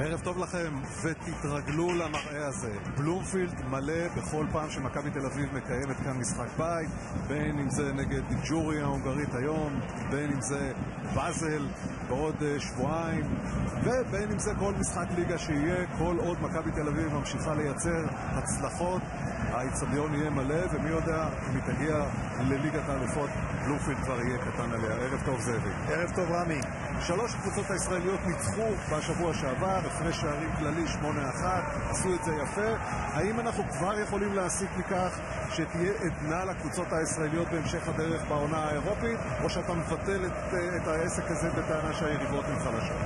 ערב טוב לכם, ותתרגלו למראה הזה. בלומפילד מלא בכל פעם שמכבי תל אביב מקיימת כאן משחק בית, בין אם זה נגד ג'ורי ההונגרית היום, בין אם זה באזל בעוד שבועיים, ובין אם זה כל משחק ליגה שיהיה, כל עוד מכבי תל אביב ממשיכה לייצר הצלחות, האצטדיון יהיה מלא, ומי יודע אם היא תגיע לליגת האלופות, בלומפילד כבר יהיה קטן עליה. ערב טוב זאבי. ערב טוב רמי. 3 הקבוצות הישראליות ניצחו בשבוע שעבר, הפרש שערים כללי 8-1, עשו את זה יפה. האם אנחנו כבר יכולים להסיק מכך שתהיה עדנה לקבוצות הישראליות בהמשך הדרך בעונה האירופית, או שאתה מבטל את העסק הזה בטענה שהיריבות הן חלשות?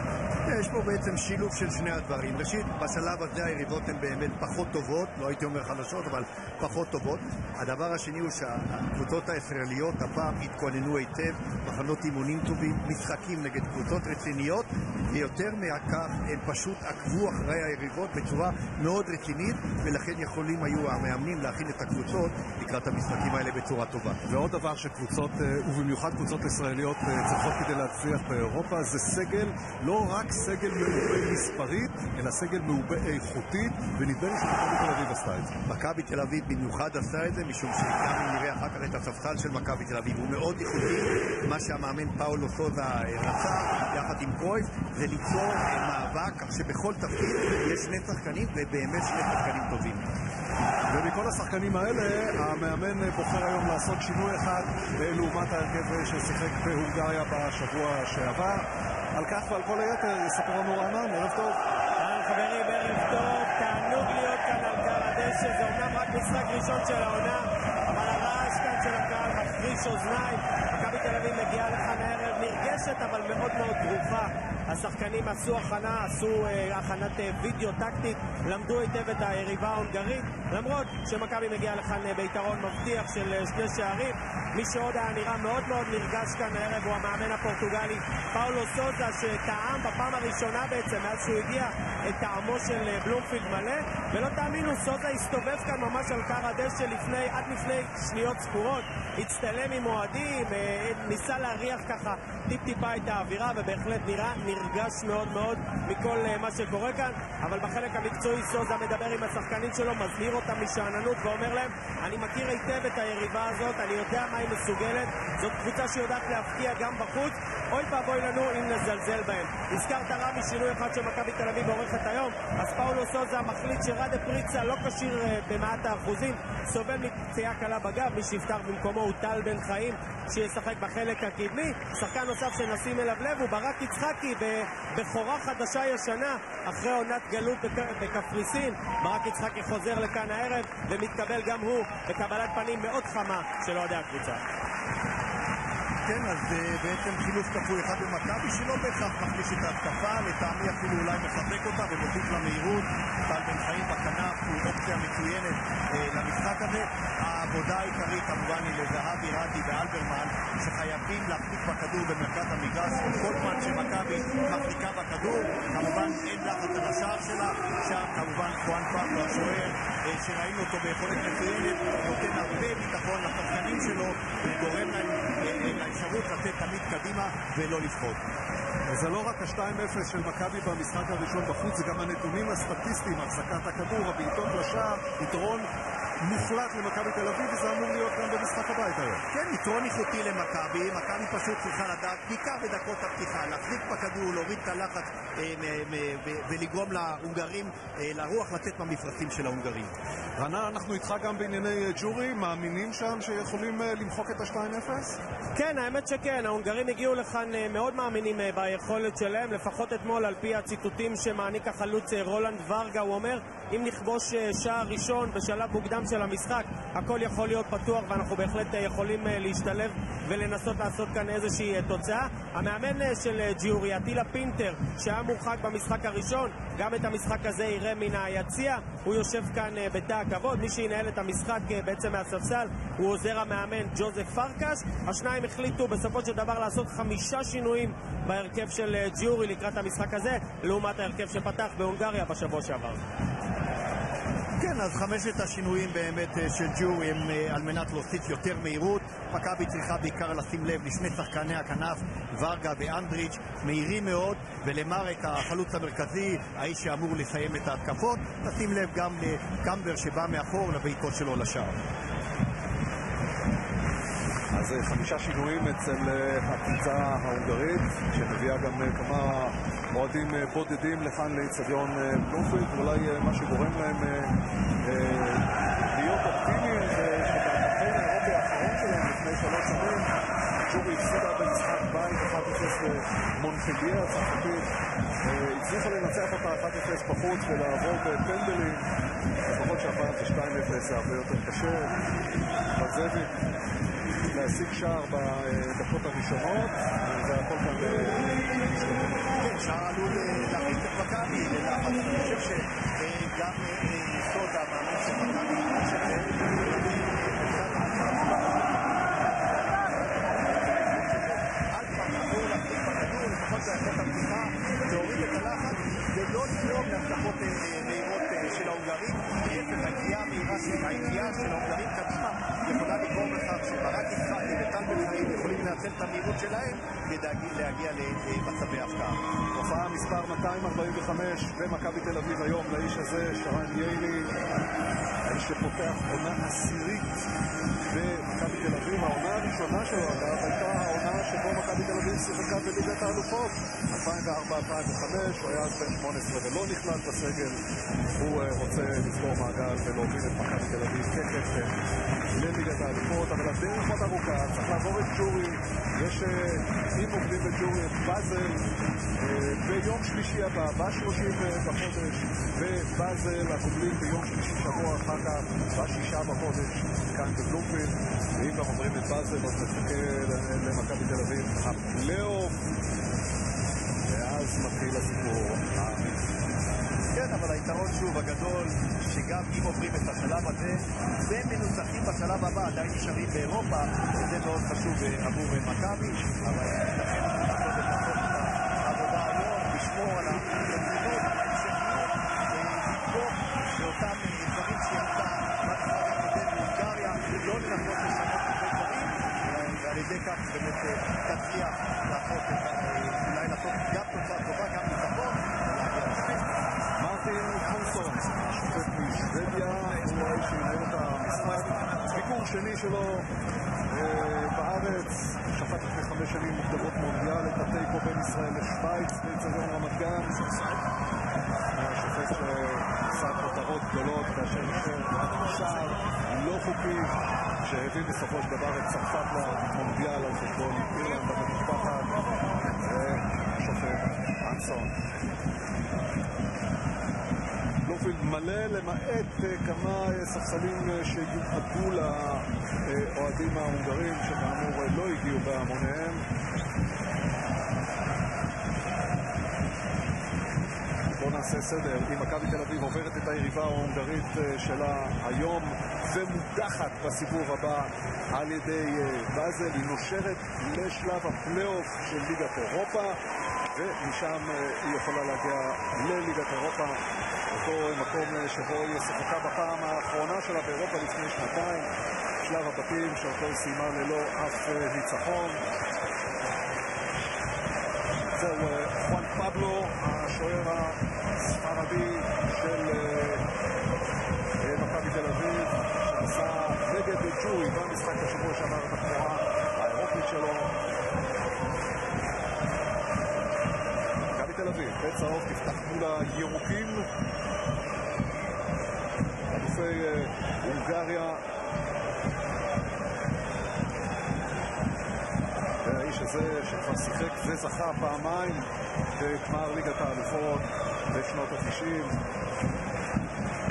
יש פה בעצם שילוב של שני הדברים. ראשית, בשלב הזה היריבות הן באמת פחות טובות, לא הייתי אומר חלשות, אבל פחות טובות. הדבר השני הוא שהקבוצות הישראליות הפעם התכוננו היטב, מחנות אימונים טובים, משחקים נגד קבוצות רציניות, ויותר מהכך הם פשוט עקבו אחרי היריבות בצורה מאוד רצינית, ולכן יכולים היו המאמנים להכין את הקבוצות לקראת המשחקים האלה בצורה טובה. ועוד דבר שקבוצות, ובמיוחד קבוצות ישראליות, צריכות כדי להצליח באירופה, זה סגל, לא רק סגל מעובה מספרית, אלא סגל מעובה איכותית, ונדמה לי שמכבי תל אביב עשתה את זה. מכבי תל אביב במיוחד עשה את זה, משום שגם אם נראה אחר כך את הספסל של מכבי תל אביב, הוא מאוד איכותי. מה שהמאמן פאולו סוזה רצה יחד עם קרויף, זה ליצור מאבק, כך שבכל תפקיד יש שני שחקנים, ובאמת שני שחקנים טובים. ומכל השחקנים האלה, המאמן בוחר היום לעשות שינוי אחד לעומת ההרכב ששיחק בהונגריה בשבוע שעבר. על כך ועל כל היתר יספר לנו רענן. ערב טוב. חברים, ערב טוב. תענוג להיות כאן על קר הדשא. זה אומנם רק משחק ראשון של העונה, אבל הרעש כאן של הקהל מחריש אוזניים. מכבי תל אביב מגיעה לכאן הערב נרגשת, אבל מאוד מאוד ברוכה. השחקנים עשו הכנת וידאו טקטית, למדו היטב את היריבה ההונגרית, למרות שמכבי מגיעה לכאן ביתרון מבטיח של 2 שערים. מי שעוד היה נראה מאוד מאוד נרגש כאן הערב הוא המאמן הפורטוגלי פאולו סוזה, שטעם בפעם הראשונה בעצם מאז שהוא הגיע את טעמו של בלומפילד מלא, ולא תאמינו, סוזה הסתובב כאן ממש על קר הדשא עד לפני שניות ספורות, הצטלם עם אוהדים, ניסה להריח ככה טיפה את האווירה, ובהחלט נרגש מאוד מאוד מכל מה שקורה כאן. אבל בחלק המקצועי סוזה מדבר עם השחקנים שלו, מזהיר אותם משעננות ואומר להם, אני מכיר היטב את היריבה הזאת, אני יודע מה היא מסוגלת, זאת קבוצה שיודעת להפקיע גם בחוץ, אוי ואבוי לנו אם נזלזל בהם. הזכרת רמי שינוי אחד שמכבי תל אביב עורכת היום, אז פאולו סוזה מחליט שרדה פריצה לא כשיר במאת האחוזים, סובל מפציעה קלה בגב, מי שיפתח במקומו הוא טל בן חיים שישחק בחלק הקדמי. שחקן נוסף שנשים אליו לב הוא ברק יצחקי, בחורה חדשה ישנה אחרי עונת גלות בקפריסין. ברק יצחקי חוזר לכאן הערב ומתקבל גם הוא בקבלת פנים מאוד חמה של אוהדי הקבוצה. כן, אז בעצם חילוף כפוי אחד במכבי שלא בהכרח מחליש את ההתקפה, לטעמי אפילו אולי מחזק אותה ומוסיף למהירות. טל בן חיים בכנף הוא אופציה מצוינת למשחק הזה. העבודה העיקרית כמובן היא לזהבי, רדי ואלברמן, שחייבים להחזיק בכדור במרכז המגרש. כל פעם שמכבי מחזיקה בכדור, כמובן אין לחץ על השער שלה, שם כמובן חואן פאבלו השוער שראינו אותו ביכולת מצוינת, נותן הרבה ביטחון לשחקנים שלו וגורם להם לאפשרות לתת תמיד קדימה ולא לפחות. וזה לא רק ה-2-0 של מכבי במשחק הראשון בחוץ, זה גם הנתונים הסטטיסטיים, החזקת הכדור, הבעיטות לשער, יתרון מוחלט למכבי תל אביב, וזה אמור להיות גם במשחק הבית היום. כן, יתרון איכותי למכבי, מכבי פשוט צריכה לדעת, בעיקר בדקות הפתיחה, להחזיק בכדור, להוריד את הלחץ ולגרום להונגרים לרוח לצאת מהמפרצים של ההונגרים. רנה, אנחנו איתך גם בענייני ג'ורי, מאמינים שם שיכולים למחוק את ה-2-0? כן, האמת שכן, ההונגרים הגיעו לכאן מאוד מאמינים ביכולת שלהם, לפחות אתמול על פי הציטוטים שמעניק החלוץ רולנד ורגה, הוא אומר, אם נכבוש שער ראשון בשלב מוקדם של המשחק, הכל יכול להיות פתוח ואנחנו בהחלט יכולים להשתלב ולנסות לעשות כאן איזושהי תוצאה. המאמן של ג'יורי, אטילה פינטר, שהיה מורחק במשחק הראשון, גם את המשחק הזה יראה מן היציע, הוא יושב כאן בתא הכבוד. מי שינהל את המשחק בעצם מהספסל הוא עוזר המאמן ג'וזף פרקש. השניים החליטו בסופו של דבר לעשות 5 שינויים בהרכב של ג'יורי לקראת המשחק הזה, לעומת ההרכב שפתח בהונגריה בשבוע שעבר. כן, אז 5 השינויים באמת של ג'ורי הם על מנת להוסיף יותר מהירות. מכבי צריכה בעיקר לשים לב לשני שחקני הכנף, ורגה ואנדריץ', מהירים מאוד, ולמרק החלוץ המרכזי, האיש שאמור לסיים את ההתקפות, לשים לב גם לקמבר שבא מאחור לבעיטות שלו לשער. אז 5 שינויים אצל הקבוצה ההונגרית, שמביאה גם כמה מועדים בודדים לכאן לאצטדיון בלומפילד. אולי מה שגורם להם להיות אופטימיים זה שבקמפיין האירופי האחרון שלהם לפני 3 שנים ג'ורי הפסידה במשחק בית 1-0 למונפליה הצרפתית, הצליחה לנצח אותה 1-0 בחוץ ולעבור בפנדלים. לפחות שהפעם זה 2-0, זה הרבה יותר קשה. בזביק להשיג שער בדקות הראשונות, זה הכל כאן כן, שער עלול להכניס את מכבי ללחץ. אני חושב שגם סוד המאמן של מכבי אל תחזור להחליט בכדור, לפחות בעקבות הפתיחה, להוריד את הלחץ ולא לגרום להצלחות מהירות של ההונגרים. היציאה של ההונגרים קדימה יכולה לגרום לכך שברק יצחקי וטל בן חיים יכולים לנצל את המהירות שלהם להגיע למצבי הפתעה. הופעה מספר 245 במכבי תל אביב היום לאיש הזה, שרן יילי, האיש שפותח עונה עשירית במכבי תל אביב. העונה הראשונה שלו אגב הייתה העונה שבו מכבי תל אביב שיחקה בליגת האלופות 2004-2005. הוא היה אז בן 18 ולא נכלל בסגל. הוא רוצה לסגור מעגל ולהוביל את מכבי תל אביב תכף לליגת האלופות, אבל הדרך עוד ארוכה, צריך לעבור את ג'ורי. יש אם עובדים בג'ורי את באזל ביום שלישי הבא, ב-30 בחודש, ובאזל הגובלים ביום שלישי שבוע אחר כך, ב-6 בחודש כאן בבלומפילד. ואם גם עוברים את באזל אז נחכה למכבי תל אביב הפלייאוף, ואז מתחיל הסיפור האמיתי. כן, אבל היתרון שוב הגדול שגם אם עוברים את השלב הזה ומנוצחים בשלב הבא עדיין נשארים באירופה, זה מאוד חשוב עבור מכבי. אבל לכן אנחנו לעשות את העבודה היום, לשמור על הרצינות, ההמשכיות, לבדוק באותם דברים שיצא בצבא הקודם בהונגריה, לא לנסות לשנות הרבה דברים, ועל ידי כך באמת תצליח אולי לעשות גם תוצאה טובה, גם ניצחון, ולהגיע לשני. מרטין קונסון, השופט משוודיה, הוא האיש שינהל את המשחק. ביקור שני שלו בארץ, שפט לפני 5 שנים מוקדמות מונדיאל, את התיקו בין ישראל לשוויץ באצטדיון רמת גן. השופט שעשה כותרות גדולות כאשר אישר שער לא חוקי שהביא בסופו של דבר את צרפת למונדיאל על חשבון אירלנד המנצחת. השופט אנסון. בלומפילד מלא למעט כמה ספסלים שיועדו לאוהדים ההונגרים שכאמור לא הגיעו בהמוניהם. בואו נעשה סדר. אם מכבי תל אביב עוברת את היריבה ההונגרית שלה היום ומודחת בסיבוב הבא על ידי באזל, היא נושרת לשלב הפלייאוף של ליגת אירופה, ומשם היא יכולה להגיע לליגת אירופה, אותו מקום שבו היא שיחקה בפעם האחרונה שלה באירופה לפני 2 שלב הבתים שאותו היא סיימה ללא אף ניצחון. זהו חואן פבלו, השוער הספרדי של מכבי תל אביב, שעשה נגד ג'ורי במשחק השבוע שעבר את הבכורה האירופית שלו. מכבי תל אביב בצהוב תפתח מול הירוקים, אלופי הונגריה. והאיש הזה שכבר שיחק וזכה פעמיים בגמר ליגת האלופות בשנות ה-90.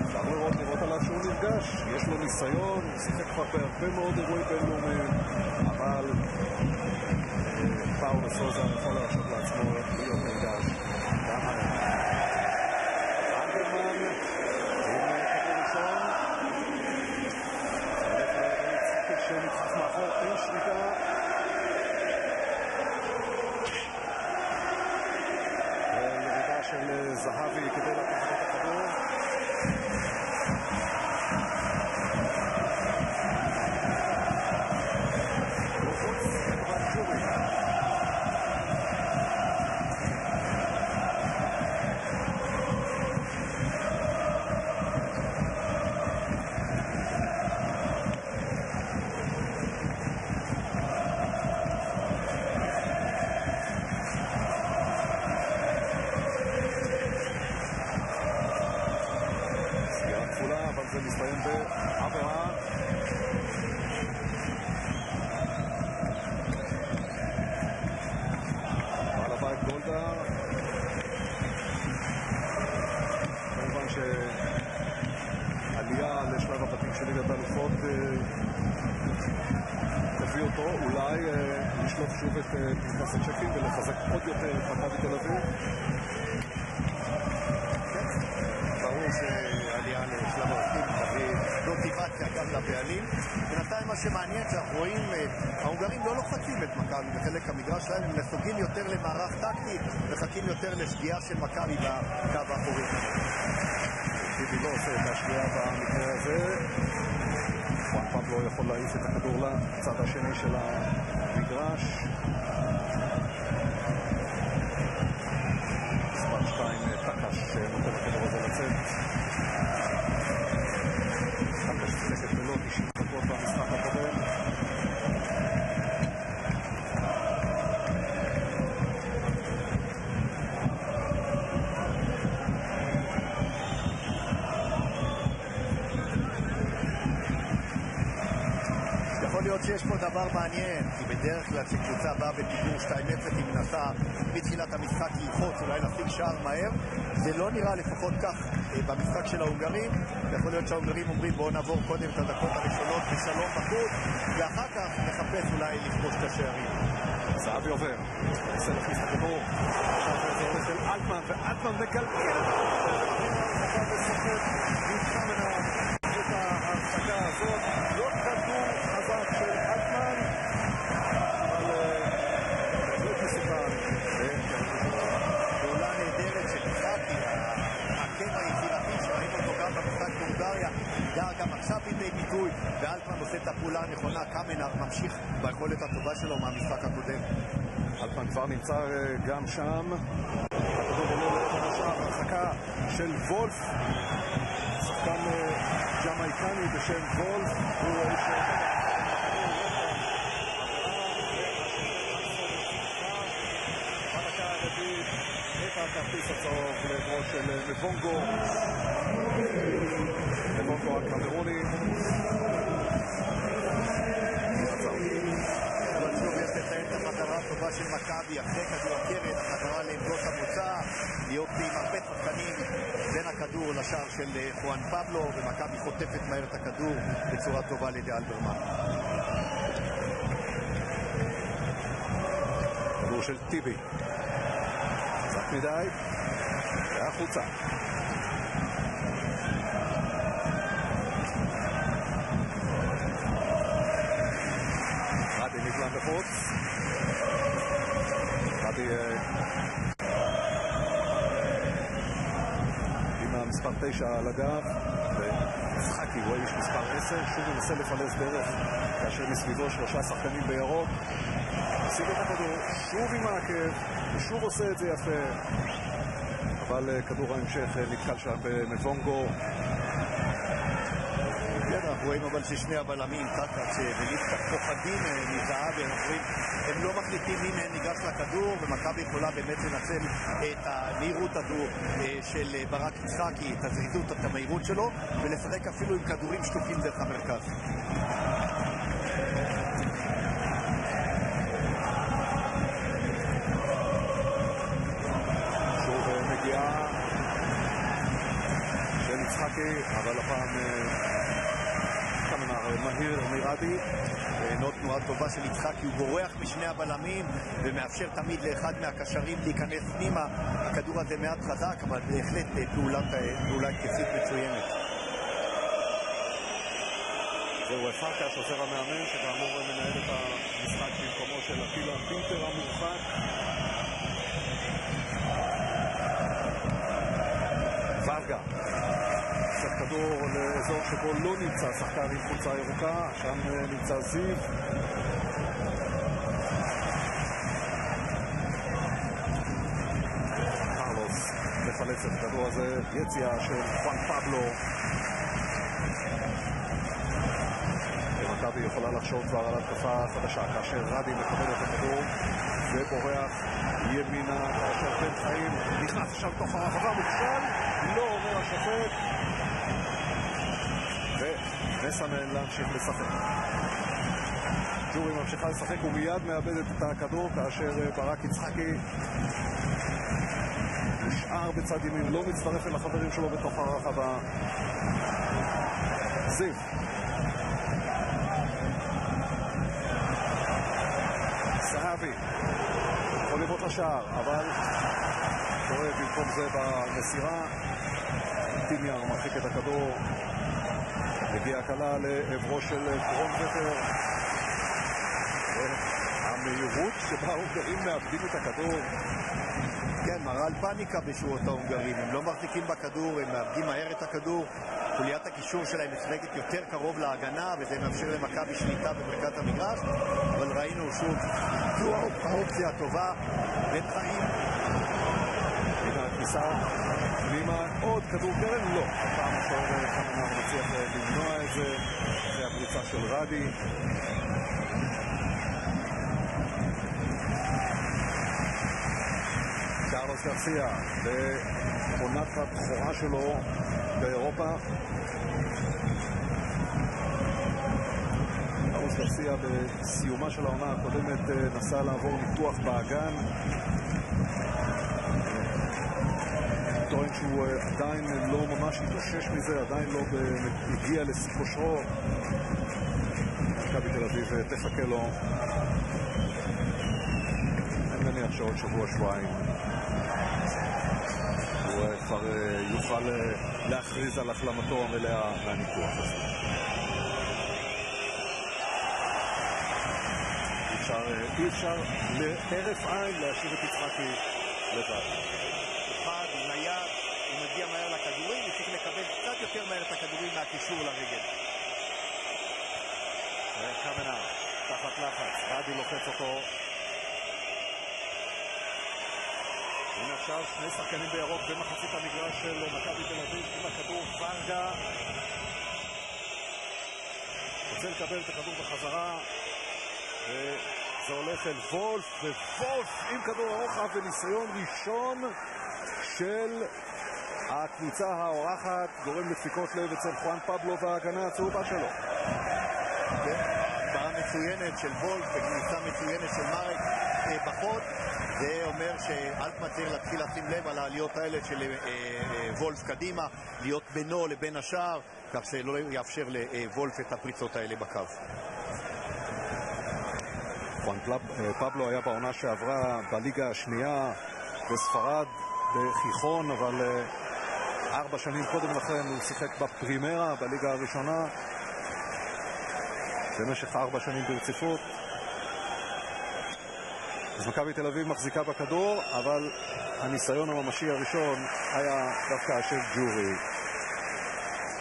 אפשר לראות עליו שהוא נרגש, יש לו ניסיון, הוא שיחק כבר בהרבה מאוד אירועים בינלאומיים, אבל פאולו סוזה יכול להרשות לעצמו להיות נרגש גם היום. אנדרמן עם כדור ראשון, שנצחק מאחור, אין שליטה. ירידה של זהבי כדי לקחת את הכדור. לשלוף שוב את פנקס הצ'קים ולחזק עוד יותר את מכבי תל אביב. ברור שעלייה לשלב הרקים מוטיבציה גם לבעלים. בינתיים מה שמעניין שאנחנו רואים, ההונגרים לא לוחצים את מכבי בחלק המגרש שלהם, הם נסוגים יותר למערך טקטי וחכים יותר לשגיאה של מכבי בקו האחורי. טיבי לא עושה את השגיאה במקרה הזה. חואן פבלו יכול להעיף את הכדור לצד השני של המגרש. מספר 2 טקש נותן הכדור הזה לצאת. טקש צלקת בלא 90 דקות במשחק הקודם. שיש פה דבר מעניין, כי בדרך כלל שקבוצה באה בפיגור 2-0 היא מנסה מתחילת המשחק ללחוץ, אולי להשיג שער מהר. זה לא נראה לפחות כך במשחק של ההונגרים. יכול להיות שההונגרים אומרים בואו נעבור קודם את הדקות הראשונות בשלום בחוץ, ואחר כך נחפש אולי לכבוש את השערים. זהבי עובר, מנסה להכניס את הכדור, עכשיו זה הולך אל אלטמן, ואלטמן מגלגל נדחה מן את ההרחקה הזאת. לא כדור חזק של אלטמן, אבל בהחלט מסוכן. פעולה נהדרת של יצחקי, הקבע היצירתי שראינו אותו גם במשחק בהונגריה, גם עכשיו בידי ביטוי, ואלטמן עושה את הפעולה הנכונה. קאמנר ממשיך ביכולת הטובה שלו מהמשחק הקודם. אלטמן כבר נמצא גם שם, הכדור עולה לתוך השער, הרחקה של וולף, שחקן ג'מייקני בשם וולף, הוא איש בדקה הרביעית את הכרטיס הצהוב לעברו של מבונגו. מבונגו הקמרוני. טובה של מכבי, אחרי כדור הקרן, החזרה לעמדות המוצא, להיות עם הרבה שחקנים בין הכדור לשער של חואן פבלו, ומכבי חוטפת מהר את הכדור בצורה טובה לידי אלברמן. כדור של טיבי. חזק מדי, והחוצה. רדי נגלן בחוץ. רדי עם המספר 9 על הגב, ומשחקי הוא האיש מספר 10, שוב מנסה לפלס דרך כאשר מסביבו 3 שחקנים בירוק. משיג את הכדור, שוב עם העקב, ושוב עושה את זה יפה, אבל כדור ההמשך נתקל שם במבונגו. אנחנו רואים אבל ששני הבלמים, טקאץ' וליפקה, פוחדים מזהבי, הם לא מחליטים מי מהם ניגש לכדור, ומכבי יכולה באמת לנצל את המהירות הזו של ברק יצחקי, את הזריזות, את המהירות שלו, ולשחק אפילו עם כדורים שטופים דרך המרכז. שוב מגיעה של יצחקי, אבל הפעם מהיר מרדי. עוד תנועה טובה של יצחקי, הוא בורח משני הבלמים ומאפשר תמיד לאחד מהקשרים להיכנס פנימה. הכדור הזה מעט חזק, אבל בהחלט פעולה התקפית מצוינת. זהו פרקש, עוזר המאמן, שכאמור מנהל את המשחק במקומו של אטילה פינטר המורחק. ורגה קצת כדור לאזור שבו לא נמצא שחקן עם חולצה ירוקה, שם נמצא זיו. קרלוס מפלץ את הכדור הזה, יציאה של חואן פבלו. ומכבי יכולה לחשוב כבר על התקפה חדשה, כאשר רדי מקבל את הכדור ובורח ימינה, כאשר בן חיים נכנס שם תוך הרחבה, מוכשל, לא אומר השופט, ומסמן להמשיך לשחק. ג'ורי ממשיכה לשחק ומיד מאבדת את הכדור, כאשר ברק יצחקי נשאר בצד ימין, לא מצטרף אל החברים שלו בתוך הרחבה. זיו סן יופי. יכול לבעוט לשער, אבל קורה במקום זה במסירה. טימיאר מרחיק את הכדור. הגיעה הקלה לעברו של קרונבטר. המהירות שבה ההונגרים מאבדים את הכדור. כן, מראה על פאניקה בשורות ההונגרים. הם לא מחזיקים בכדור, הם מאבדים מהר את הכדור. חוליית הקישור שלהם משחקת יותר קרוב להגנה, וזה מאפשר למכבי שליטה במרכז המגרש. אבל ראינו שוב, זו האופציה הטובה. בן חיים. הנה הכניסה. פנימה עוד כדור קרן? לא. הפעם השוער חננר מצליח למנוע את זה. זה הפריצה של רדי. קרלוס גרסיה בעונת הבכורה שלו באירופה. קרלוס גרסיה בסיומה של העונה הקודמת נסע לעבור ניתוח באגן. טוען שהוא עדיין לא ממש התאושש מזה, עדיין לא הגיע לכושרו. מכבי תל אביב תחכה לו. אני מניח שעוד שבוע-שבועיים הוא כבר יוכל להכריז על החלמתו המלאה מהניתוח הזה. אי אפשר להרף עין להשאיר את יצחקי לבד. אחד, הוא נייד, הוא מגיע מהר לכדורים, הוא צריך לקבל קצת יותר מהר את הכדורים מהקישור לרגל. קמנה, תחת לחץ, רדי לוחץ אותו. הנה עכשיו שני שחקנים בירוק במחצית המגרש של מכבי תל אביב עם הכדור. פרגה רוצה לקבל את הכדור בחזרה, וזה הולך אל וולף, ווולף עם כדור הרוחב וניסיון ראשון של הקבוצה האורחת, גורם לדפיקות לב אצל חואן פבלו וההגנה הצהובה שלו. בעיה מצוינת של וולף וכניסה מצוינת של מרק בחוד. זה אומר שאלטמן צריך להתחיל לשים לב על העליות האלה של וולף קדימה, להיות בינו לבין השאר, כך שלא יאפשר לוולף את הפריצות האלה בקו. חואן פבלו היה בעונה שעברה בליגה השנייה בספרד בחיכון, אבל 4 שנים קודם לכן הוא שיחק בפרימרה בליגה הראשונה במשך 4 שנים ברציפות. אז מכבי תל אביב מחזיקה בכדור, אבל הניסיון הממשי הראשון היה דווקא של ג'ורי.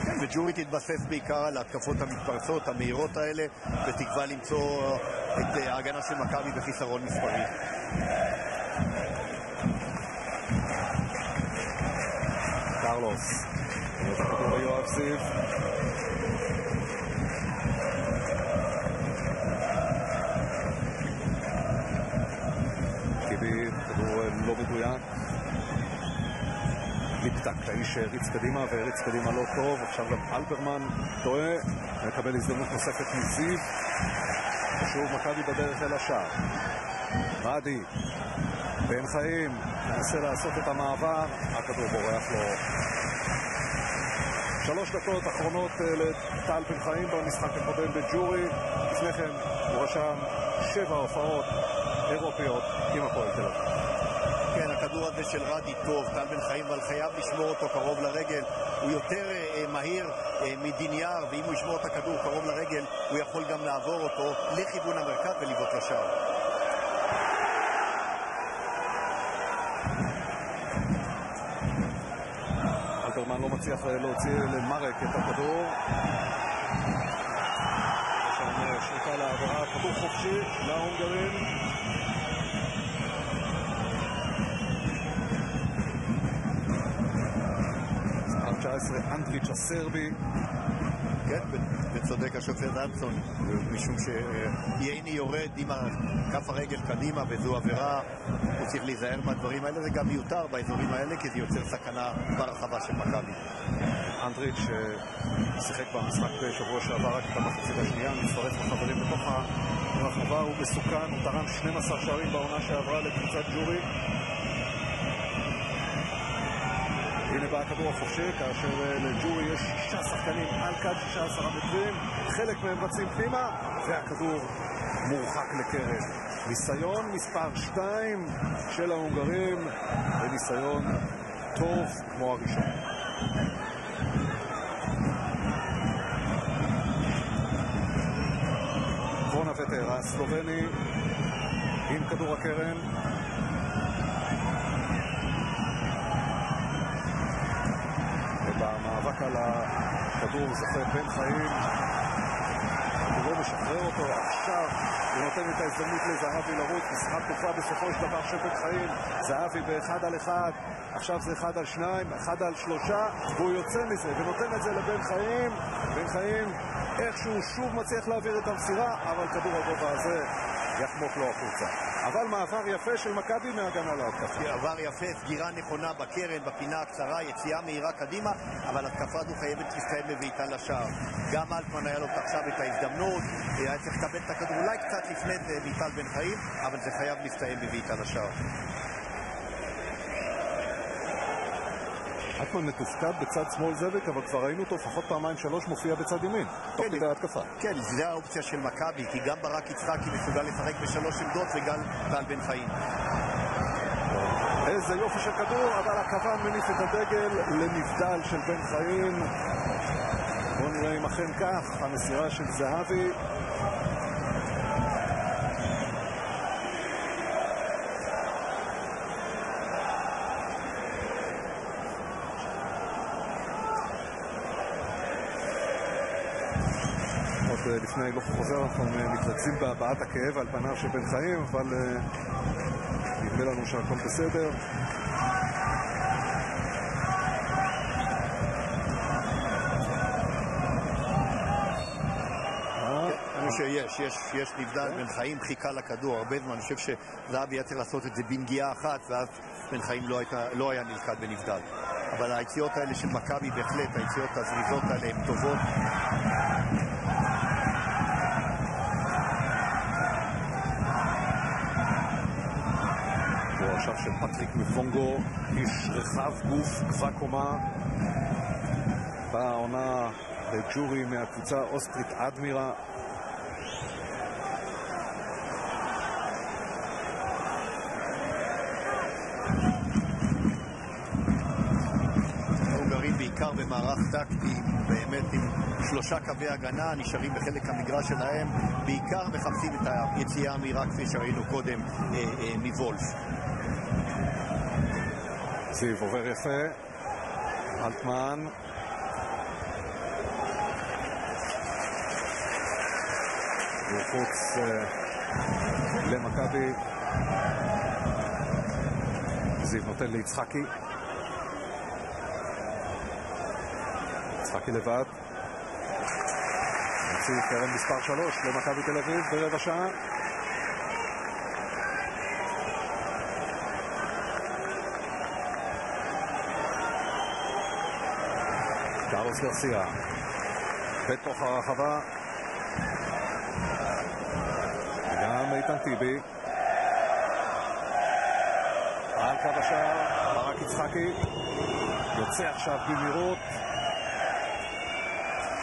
כן, וג'ורי תתבסס בעיקר על התקפות המתפרצות, המהירות האלה, בתקווה למצוא את ההגנה של מכבי בחיסרון מספרי. קרלוס, את הכדור ליואב זיו. קיבי, כדור לא מדויק. ליפטק, האיש ריץ קדימה והריץ קדימה לא טוב. עכשיו גם אלברמן טועה, מקבל הזדמנות נוספת מזיו. שוב מכבי בדרך אל השער. רדי, בן חיים מנסה לעשות את המעבר, הכדור בורח לו. 3 דקות אחרונות לטל בן חיים במשחק הקודם בג'ורי. לפני כן הוא רשם 7 הופעות אירופיות עם הפועל תל אביב. כן, הכדור הזה של רדי טוב, טל בן חיים, אבל חייב לשמור אותו קרוב לרגל. הוא יותר מהיר מדיניאר, ואם הוא ישמור את הכדור קרוב לרגל הוא יכול גם לעבור אותו לכיוון המרכז ולבעוט לשער. אלברמן לא מצליח להוציא למרק את הכדור. יש שם שריקה לעברה, כדור חופשי להונגרים. מספר 19, אנדריץ' הסרבי. כן, וצודק השופט אנסון, משום שייני יורד עם כף הרגל קדימה וזו עבירה, הוא צריך להיזהר מהדברים האלה. זה גם מיותר באזורים האלה כי זה יוצר סכנה ברחבה של מכבי. אנדריץ' שיחק במשחק בשבוע שעבר רק את המחצית השנייה, מצטרף לחברים בתוך הרחבה, הוא מסוכן, הוא תרם 12 שערים בעונה שעברה לקבוצת ג'ורי. הנה בא הכדור החופשי, כאשר לג'ורי יש 6 שחקנים על קד 16 מטרים, חלק מהם רצים פנימה, והכדור מורחק לקרן. ניסיון מספר 2 של ההונגרים, וניסיון טוב כמו הראשון. קרונה וטרה, סלובני עם כדור הקרן. ובמאבק על הכדור זוכה בן חיים. הוא לא משחרר אותו עכשיו. הוא נותן את ההזדמנות לזהבי לרוץ. משחק תופעה בסופו של דבר של בן חיים. זהבי ב1 על 1. עכשיו זה 1 על 2, 1 על 3. והוא יוצא מזה ונותן את זה לבן חיים. בן חיים איכשהו שוב מצליח להעביר את המסירה, אבל כדור הגובה הזה יחמוק לו החוצה. אבל מעבר יפה של מכבי מהגנה להתקפה. מעבר יפה, סגירה נכונה בקרן, בפינה הקצרה, יציאה מהירה קדימה, אבל התקפה הזו חייבת להסתיים בבעיטה לשער. גם אלטמן היה לו עכשיו את ההזדמנות, היה צריך לקבל את הכדור אולי קצת לפני זה מיטל בן חיים, אבל זה חייב להסתיים בבעיטה לשער. אלטמן מתופקד בצד שמאל זאביק, אבל כבר ראינו אותו לפחות 2-3 מופיע בצד ימין, תוך כדי ההתקפה. כן, זה האופציה של מכבי, כי גם ברק יצחקי מסוגל לשחק בשלוש עמדות וגם טל בן חיים. איזה יופי של כדור, אבל הכוון מניף את הדגל לנבדל של בן חיים. בואו נראה אם אכן כך, המסירה של זהבי. לפני לא חוזר, אנחנו מתרכזים בהבעת הכאב על פניו של בן חיים, אבל נדמה לנו שהכל בסדר. אני חושב שיש נבדל. בן חיים חיכה לכדור הרבה זמן. אני חושב שזהבי היה צריך לעשות את זה בנגיעה אחת, ואז בן חיים לא היה נזכת בנבדל. אבל היציאות האלה של מכבי בהחלט, היציאות הזריזות האלה הן טובות. עכשיו של פטריק מפונגו, איש רחב גוף, גבה קומה, בעונה בג'ורי מהקבוצה אוסטרית אדמירה. ההונגרים בעיקר במערך טקטי, באמת עם 3 קווי הגנה, נשארים בחלק המגרש שלהם, בעיקר מחפשים את היציאה המהירה כפי שראינו קודם מוולף. זיו עובר יפה, אלטמן הוא חוץ למכבי. זיו נותן ליצחקי, יצחקי לבד, נוציא קרן מספר 3 למכבי תל אביב ברבע שעה. קארוס גרסיה בתוך הרחבה, וגם איתן טיבי על קו השער. ברק יצחקי יוצא עכשיו במהירות,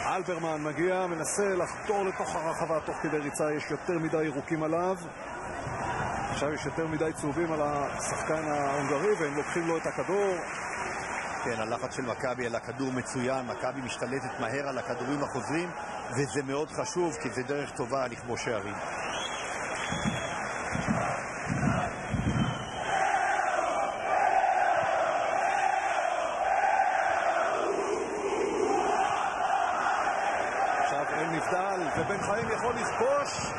אלברמן מגיע, מנסה לחתור לתוך הרחבה תוך כדי ריצה. יש יותר מדי ירוקים עליו, עכשיו יש יותר מדי צהובים על השחקן ההונגרי, והם לוקחים לו את הכדור. כן, הלחץ של מכבי על הכדור מצוין, מכבי משתלטת מהר על הכדורים החוזרים, וזה מאוד חשוב, כי זה דרך טובה לכבוש שערים. עכשיו אין נבדל, ובן חיים יכול לכבוש.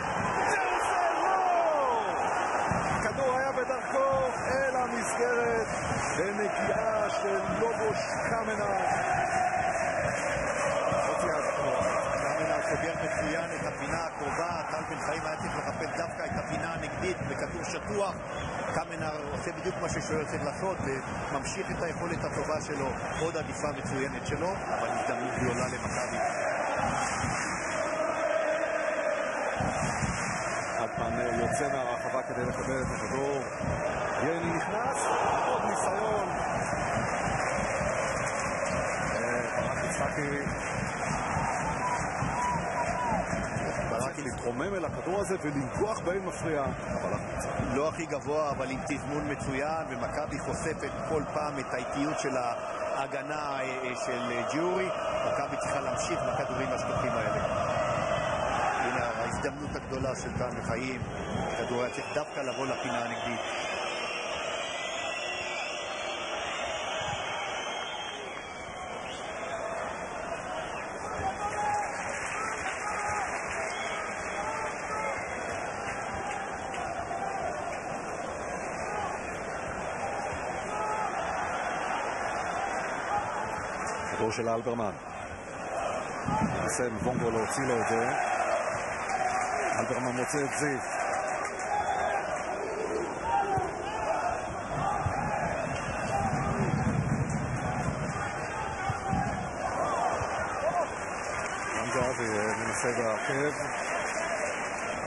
הכדור היה בדרכו אל המסגרת, בנגיעה של לובוש קמנר. קמנר סוגר מצוין את הפינה הקרובה. טל בן חיים היה צריך לחפש דווקא את הפינה הנגדית בכדור שטוח. קמנר עושה בדיוק מה ששוער צריך לעשות, וממשיך את היכולת הטובה שלו. עוד עדיפה מצוינת שלו, אבל הזדמנות גדולה למכבי. אלטמן יוצא מהרחבה כדי לקבל את הכדור. יני נכנס, עוד ניסיון. ברק יצחקי להתרומם אל הכדור הזה ולנגוח באין מפריע, אבל לא הכי גבוה, אבל עם תזמון מצוין, ומכבי חושפת כל פעם את האיטיות של ההגנה של ג'ורי. מכבי צריכה להמשיך בכדורים השטוחים האלה. הנה ההזדמנות הגדולה של טל בן חיים. הכדור היה צריך דווקא לבוא לפינה הנגדית. כדור של אלברמן. מנסה וונגו להוציא לו את זה. אלברמן מוצא את זיו. זהבי מנסה בעקב.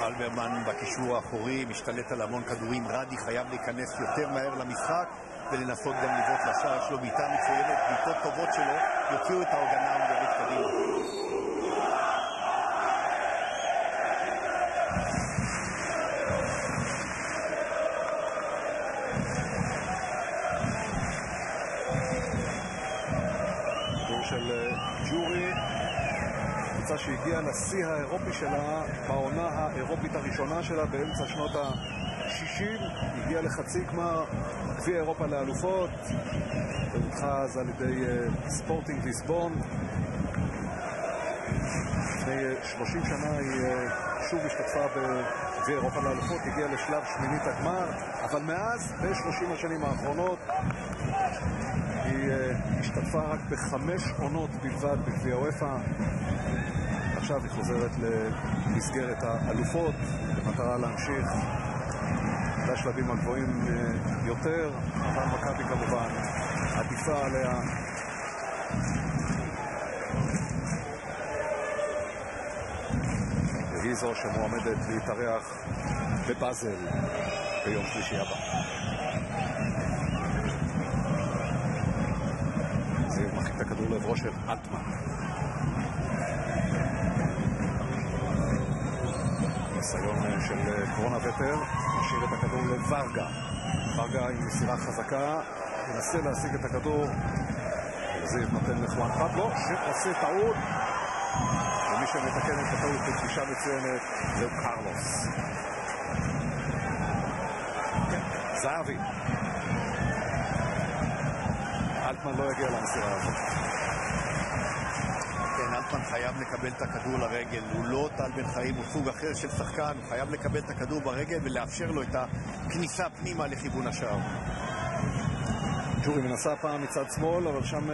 אלברמן בקישור האחורי משתלט על המון כדורים. רדי חייב להיכנס יותר מהר למשחק ולנסות גם לבעוט לשער. יש לו בעיטה מצוינת, בעיטות טובות שלו יוציאו את ההגנה ההונגרית קדימה. כדור של ג'ורי, קבוצה שהגיעה לשיא האירופי שלה בעונה האירופית הראשונה שלה באמצע שנות ה-60, הגיעה לחצי גמר גביע אירופה לאלופות, והודחה אז על ידי ספורטינג ליסבון. לפני 30 שנה היא שוב השתתפה בגביע אירופה לאלופות, הגיעה לשלב שמינית הגמר, אבל מאז, ב-30 השנים האחרונות, היא השתתפה רק ב5 עונות בלבד בגביע אופה. עכשיו היא חוזרת למסגרת האלופות במטרה להמשיך לשלבים הגבוהים יותר, אבל מכבי כמובן עדיפה עליה. והיא זו שמועמדת להתארח בבאזל ביום שלישי הבא. זיו מכין את הכדור לעברו של אלטמן. ניסיון של קרונה וטר, משאיר את הכדור לוורגה. ורגה עם מסירה חזקה, מנסה להשיג את הכדור. זיו נותן לחואן פבלו, שעושה טעות. ומי שמתקן את הטעות בפגישה מצוינת זהו קרלוס. זהבי. אלטמן לא יגיע למסירה הזאת. כן, אלטמן חייב לקבל את הכדור לרגל. הוא לא טל בן חיים, הוא סוג אחר של שחקן. הוא חייב לקבל את הכדור ברגל ולאפשר לו את הכניסה פנימה לכיוון השער. ג'ורי מנסה פעם מצד שמאל, אבל שם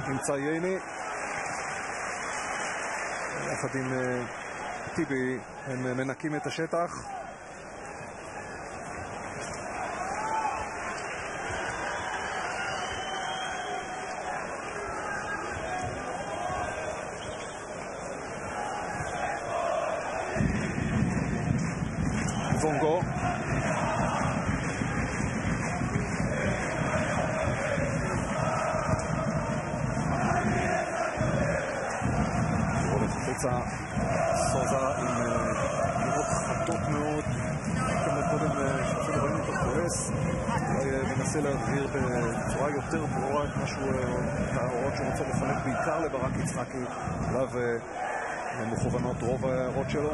נמצא ייני. יחד עם טיבי הם מנקים את השטח. וונגו. סוזה עם נראות חדות מאוד, כמו קודם שאפילו ראינו אותו כועס, אולי מנסה להבהיר בצורה יותר ברורה את משהו, את ההערות שהוא רוצה לפנק בעיקר לברק יצחקי, עליו מכוונות רוב ההערות שלו.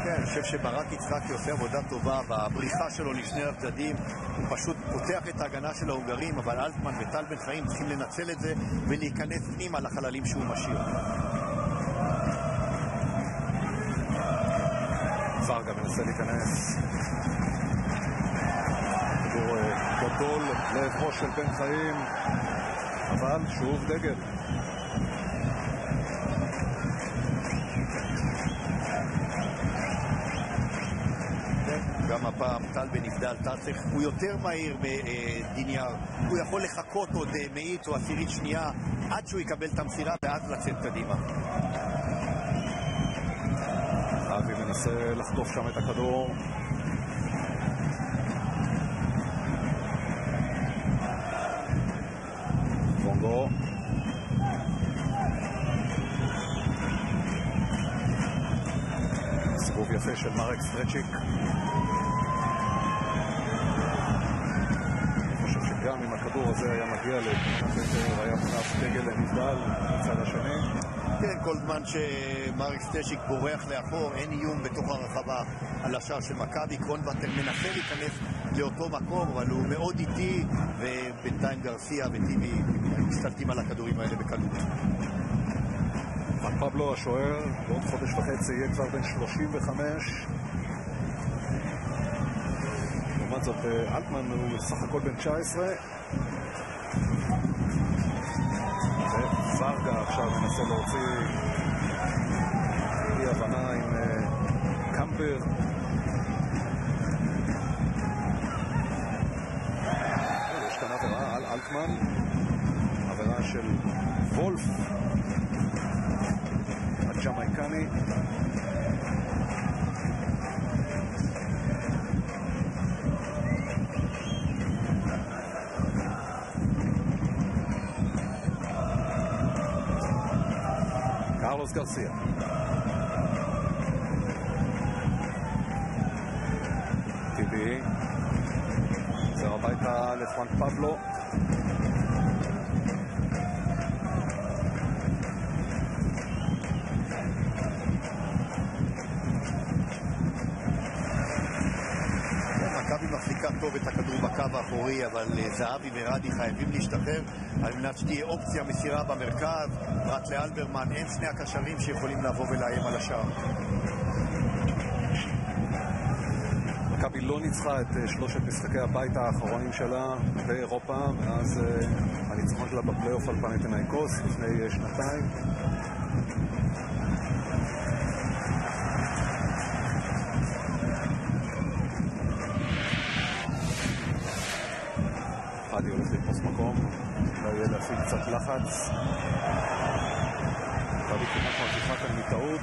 כן, אני חושב שברק יצחקי עושה עבודה טובה בבריחה שלו לשני הצדדים. הוא פשוט פותח את ההגנה של ההונגרים, אבל אלטמן וטל בן חיים צריכים לנצל את זה ולהיכנס פנימה לחללים שהוא משאיר. ורגה מנסה להיכנס. כדור גדול לעברו של בן חיים, אבל שוב דגל. גם הפעם טל בנבדל, הוא יותר מהיר מדיניאר, הוא יכול לחכות עוד מאית או עשירית שנייה עד שהוא יקבל את המסירה ואז לצאת קדימה. אבי מנסה לחטוף שם את הכדור. וונגו. סיבוב יפה של מרק סטרצ'יק. אני חושב שגם אם הכדור הזה היה מגיע לפטר, היה מונף דגל נבדל בצד השני. כן, כל זמן שמרק סטרצ'יק בורח לאחור, אין איום בתוך הרחבה על השער של מכבי. קרונבטר מנסה להיכנס לאותו מקום, אבל הוא מאוד איטי, ובינתיים גרסיה וטיבי משתלטים על הכדורים האלה בקלות. פאן פבלו השוער, בעוד חודש וחצי יהיה כבר בן 35. לעומת זאת אלטמן הוא סך הכל בן 19. ורגה עכשיו מנסה להוציא אי הבנה עם קמפר. יש כאן עבירה על אלטמן, עבירה של וולף הג'מייקני. קרלוס גרסיה. טיבי זה הביתה לפרנק פבלו. מכבי מחזיקה טוב את הכדור בקו האחורי, אבל זהבי ורדי חייבים להשתחרר על מנת שתהיה אופציה מסירה במרכז. פרט לאלברמן אין שני הקשרים שיכולים לבוא ולאיים על השער. מכבי לא ניצחה את שלושת משחקי הבית האחרונים שלה באירופה מאז הניצחון שלה בפלייאוף על פנתנייקוס לפני שנתיים. חדי הולך לתפוס מקום, אולי יהיה להפעיל קצת לחץ. מכבי כמעט מרוויחה כאן מטעות.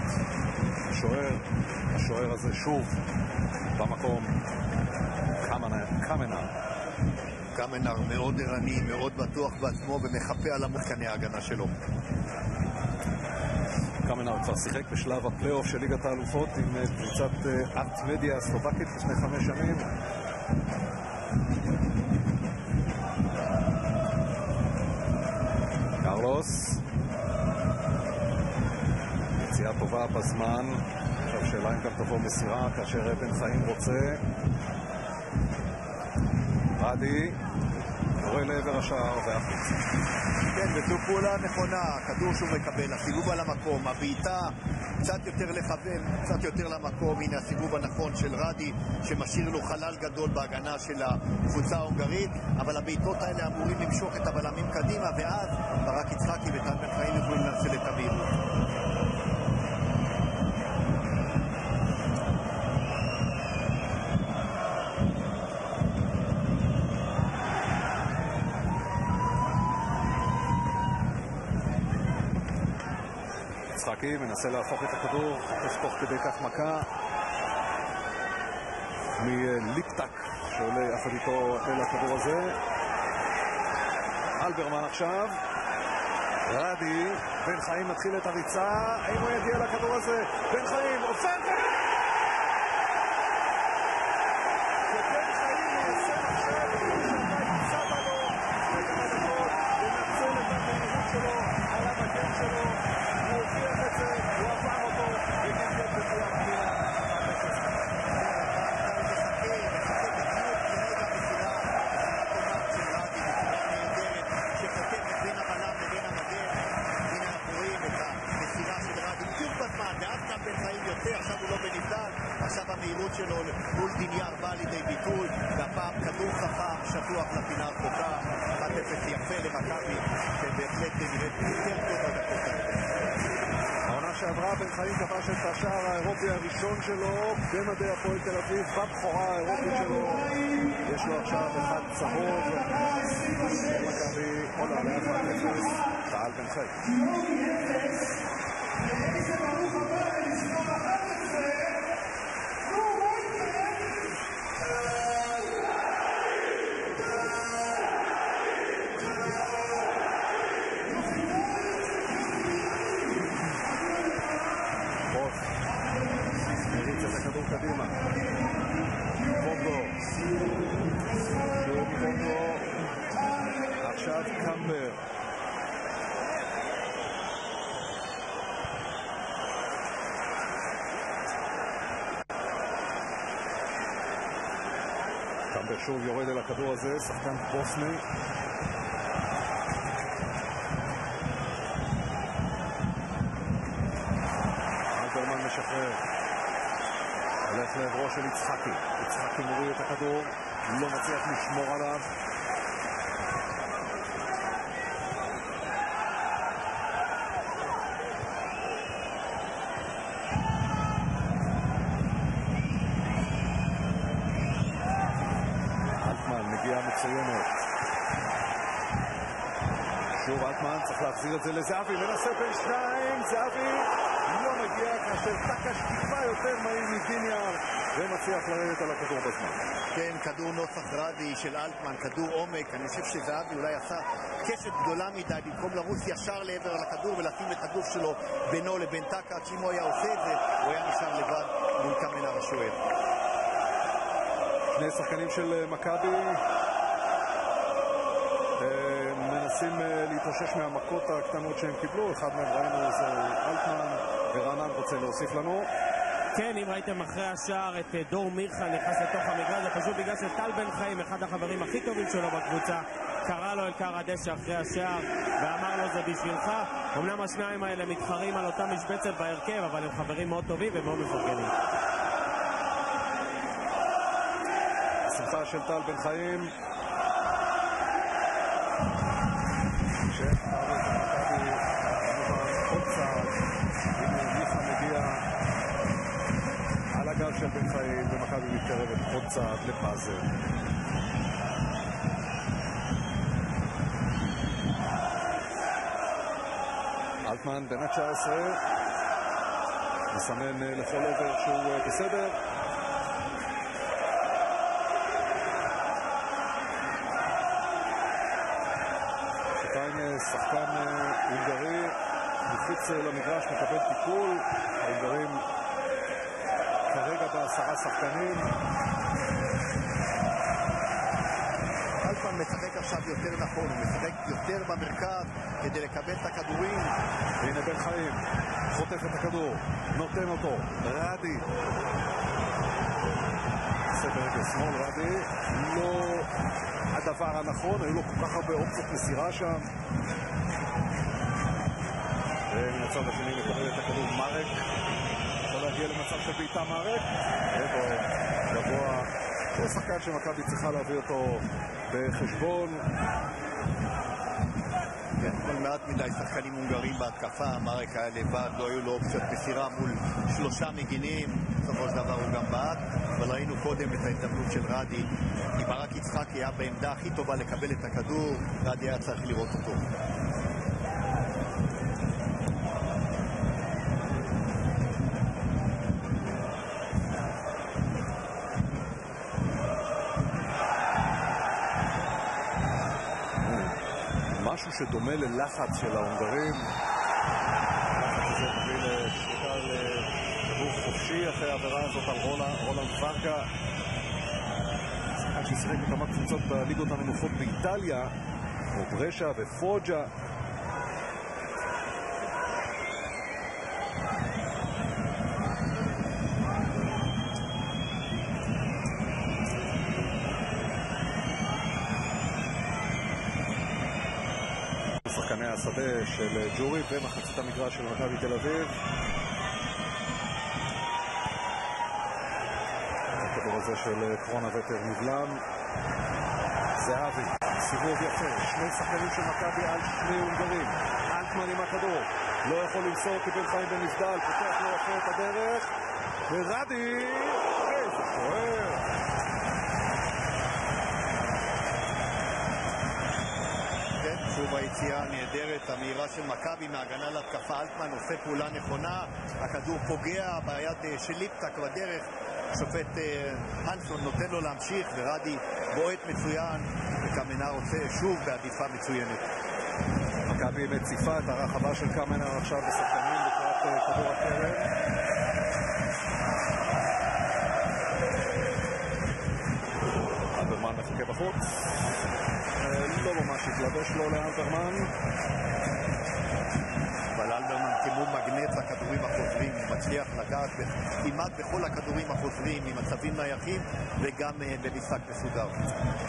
השוער הזה שוב במקום. קמנר מאוד ערני, מאוד בטוח בעצמו ומחפה על המחקני ההגנה שלו. קמנר כבר שיחק בשלב הפלייאוף של ליגת האלופות עם קבוצת ארטמדיה הסלובקית לפני 5 שנים. קרלוס, יציאה טובה בזמן. עכשיו שאלה אם גם תבוא מסירה כאשר בן חיים רוצה. רדי קורא לעבר השער והחוץ. כן, וזו פעולה נכונה. הכדור שהוא מקבל, הסיבוב על המקום, הבעיטה קצת יותר לכוון, קצת יותר למקום. הנה הסיבוב הנכון של רדי שמשאיר לו חלל גדול בהגנה של הקבוצה ההונגרית, אבל הבעיטות האלה אמורים למשוך את הבלמים קדימה, ואז ברק יצחקי וטל בן חיים יכולים לנצל את המהירות. יצחקי מנסה להפוך את הכדור, חוטף תוך כדי כך מכה מליפטק שעולה יחד איתו אל הכדור הזה. אלברמן עכשיו, רדי, בן חיים מתחיל את הריצה, האם הוא יגיע לכדור הזה? בן חיים עושה את זה! ובן חיים מיישם עכשיו שאתה יצא לו לכמה דקות, לנצל את המהירות שלו על המגן שלו. הוא הוכיח את זה, הוא עבר אותו וגלגל בצורה פנייה. עכשיו הוא לא בנבדל, עכשיו המהירות שלו מול דיניאר בא לידי ביטוי, והפעם כדור חכם שטוח לפינה הרחוקה. 1-0 יפה למכבי, שבהחלט נראית יותר טוב בדקות האלה. העונה שעברה בן חיים כבש את השער האירופי הראשון שלו במדי הפועל תל אביב, בבחורה האירופית שלו. יש לו עכשיו אחד צהוב, מכבי עולה ל-1-0 טל בן חיים. קדימה. וונגו. שוב וונגו. עכשיו קמבר. קמבר שוב יורד אל הכדור הזה, שחקן בוסני. אלברמן משחרר. הולך לעברו של יצחקי. יצחקי מוריד את הכדור, לא מצליח לשמור עליו. מצוינת. שוב אלטמן צריך להחזיר את זה לזהבי, מנסה בין שניים, זהבי לא מגיע כאשר טקש טיפה יותר מהיר מדיניאר ומצליח לרדת על הכדור בזמן. כן, כדור נוסח רדי של אלטמן, כדור עומק. אני חושב שזהבי אולי עשה קשת גדולה מדי במקום לרוץ ישר לעבר על הכדור ולשים את הגוף שלו בינו לבין טקש. אם הוא היה עושה את זה, הוא היה נשאר לבד מול קמנר השוער. שני שחקנים של מכבי מנסים להתאושש מהמכות הקטנות שהם קיבלו. אחד מהם ראינו זה אלטמן, ורענן רוצה להוסיף לנו. כן, אם ראיתם אחרי השער את דור מיכה נכנס לתוך המגרש, זה פשוט בגלל שטל בן חיים, אחד החברים הכי טובים שלו בקבוצה, קרא לו אל קר הדשא אחרי השער ואמר לו זה בשבילך. אמנם השניים האלה מתחרים על אותה משבצת בהרכב, אבל הם חברים מאוד טובים ומאוד מפרגנים. השמחה של טל בן חיים על הגב של בן חיים ומכבי מתקרבת עוד צעד לפאזל. אלטמן בן 19 מסמן לכל עבר שהוא בסדר. שחקן הונגרי מחוץ למגרש מקבל טיפול. ההונגרים כרגע ב10 שחקנים. אלטמן משחק עכשיו יותר נכון, הוא משחק יותר במרכז כדי לקבל את הכדורים. הנה בן חיים חוטף את הכדור, נותן אותו רדי, עושה ברגע שמאל. רדי לא הדבר הנכון, היו לו כל כך הרבה אופציות מסירה שם. ומן הצד השני מקבל את הכדור מרק, יכול להגיע למצב של בעיטה מרק, גבוה. זה שחקן שמכבי צריכה להביא אותו בחשבון. כן, כל מעט מדי שחקנים הונגרים בהתקפה. מרק היה לבד, לא היו לו אופציות מסירה מול 3 מגינים. בסופו של דבר הוא גם בעט, אבל ראינו קודם את ההזדמנות של רדי. אם ברק יצחקי היה בעמדה הכי טובה לקבל את הכדור, רדי היה צריך לראות אותו. משהו שדומה ללחץ של ההונגרים. לחץ הזה מביא לשליטה לכדור חופשי אחרי העבירה הזאת על רולנד ורקה. שחקן ששיחק בכמה קבוצות בליגות הנמוכות באיטליה, כמו ברשה ופוג'ה. שחקני השדה של ג'ורי במחצית המגרש של מכבי תל אביב. הכדור הזה של קרונה וטר נבלם. זהבי, סיבוב יפה, 2 שחקנים של מכבי על 2 הונגרים. אלטמן עם הכדור, לא יכול למסור כי בן חיים במבדל, פותח לו יפה את הדרך, ורדי, איזה שוער. שוב היציאה הנהדרת, המהירה של מכבי מהגנה להתקפה. אלטמן עושה פעולה נכונה, הכדור פוגע ביד של ליפטק בדרך, שופט הנסון נותן לו להמשיך ורדי בועט מצוין וקמנר עושה שוב בעדיפה מצוינת. מכבי מציפה את הרחבה של קמנר עכשיו בשחקנים לקראת כדור הקרן. בחוץ, לא ממש התלבש לו לאלברמן. אבל אלברמן כמו מגנט לכדורים החוזרים, הוא מצליח לגעת כמעט בכל הכדורים החוזרים ממצבים נייחים וגם במשחק מסודר.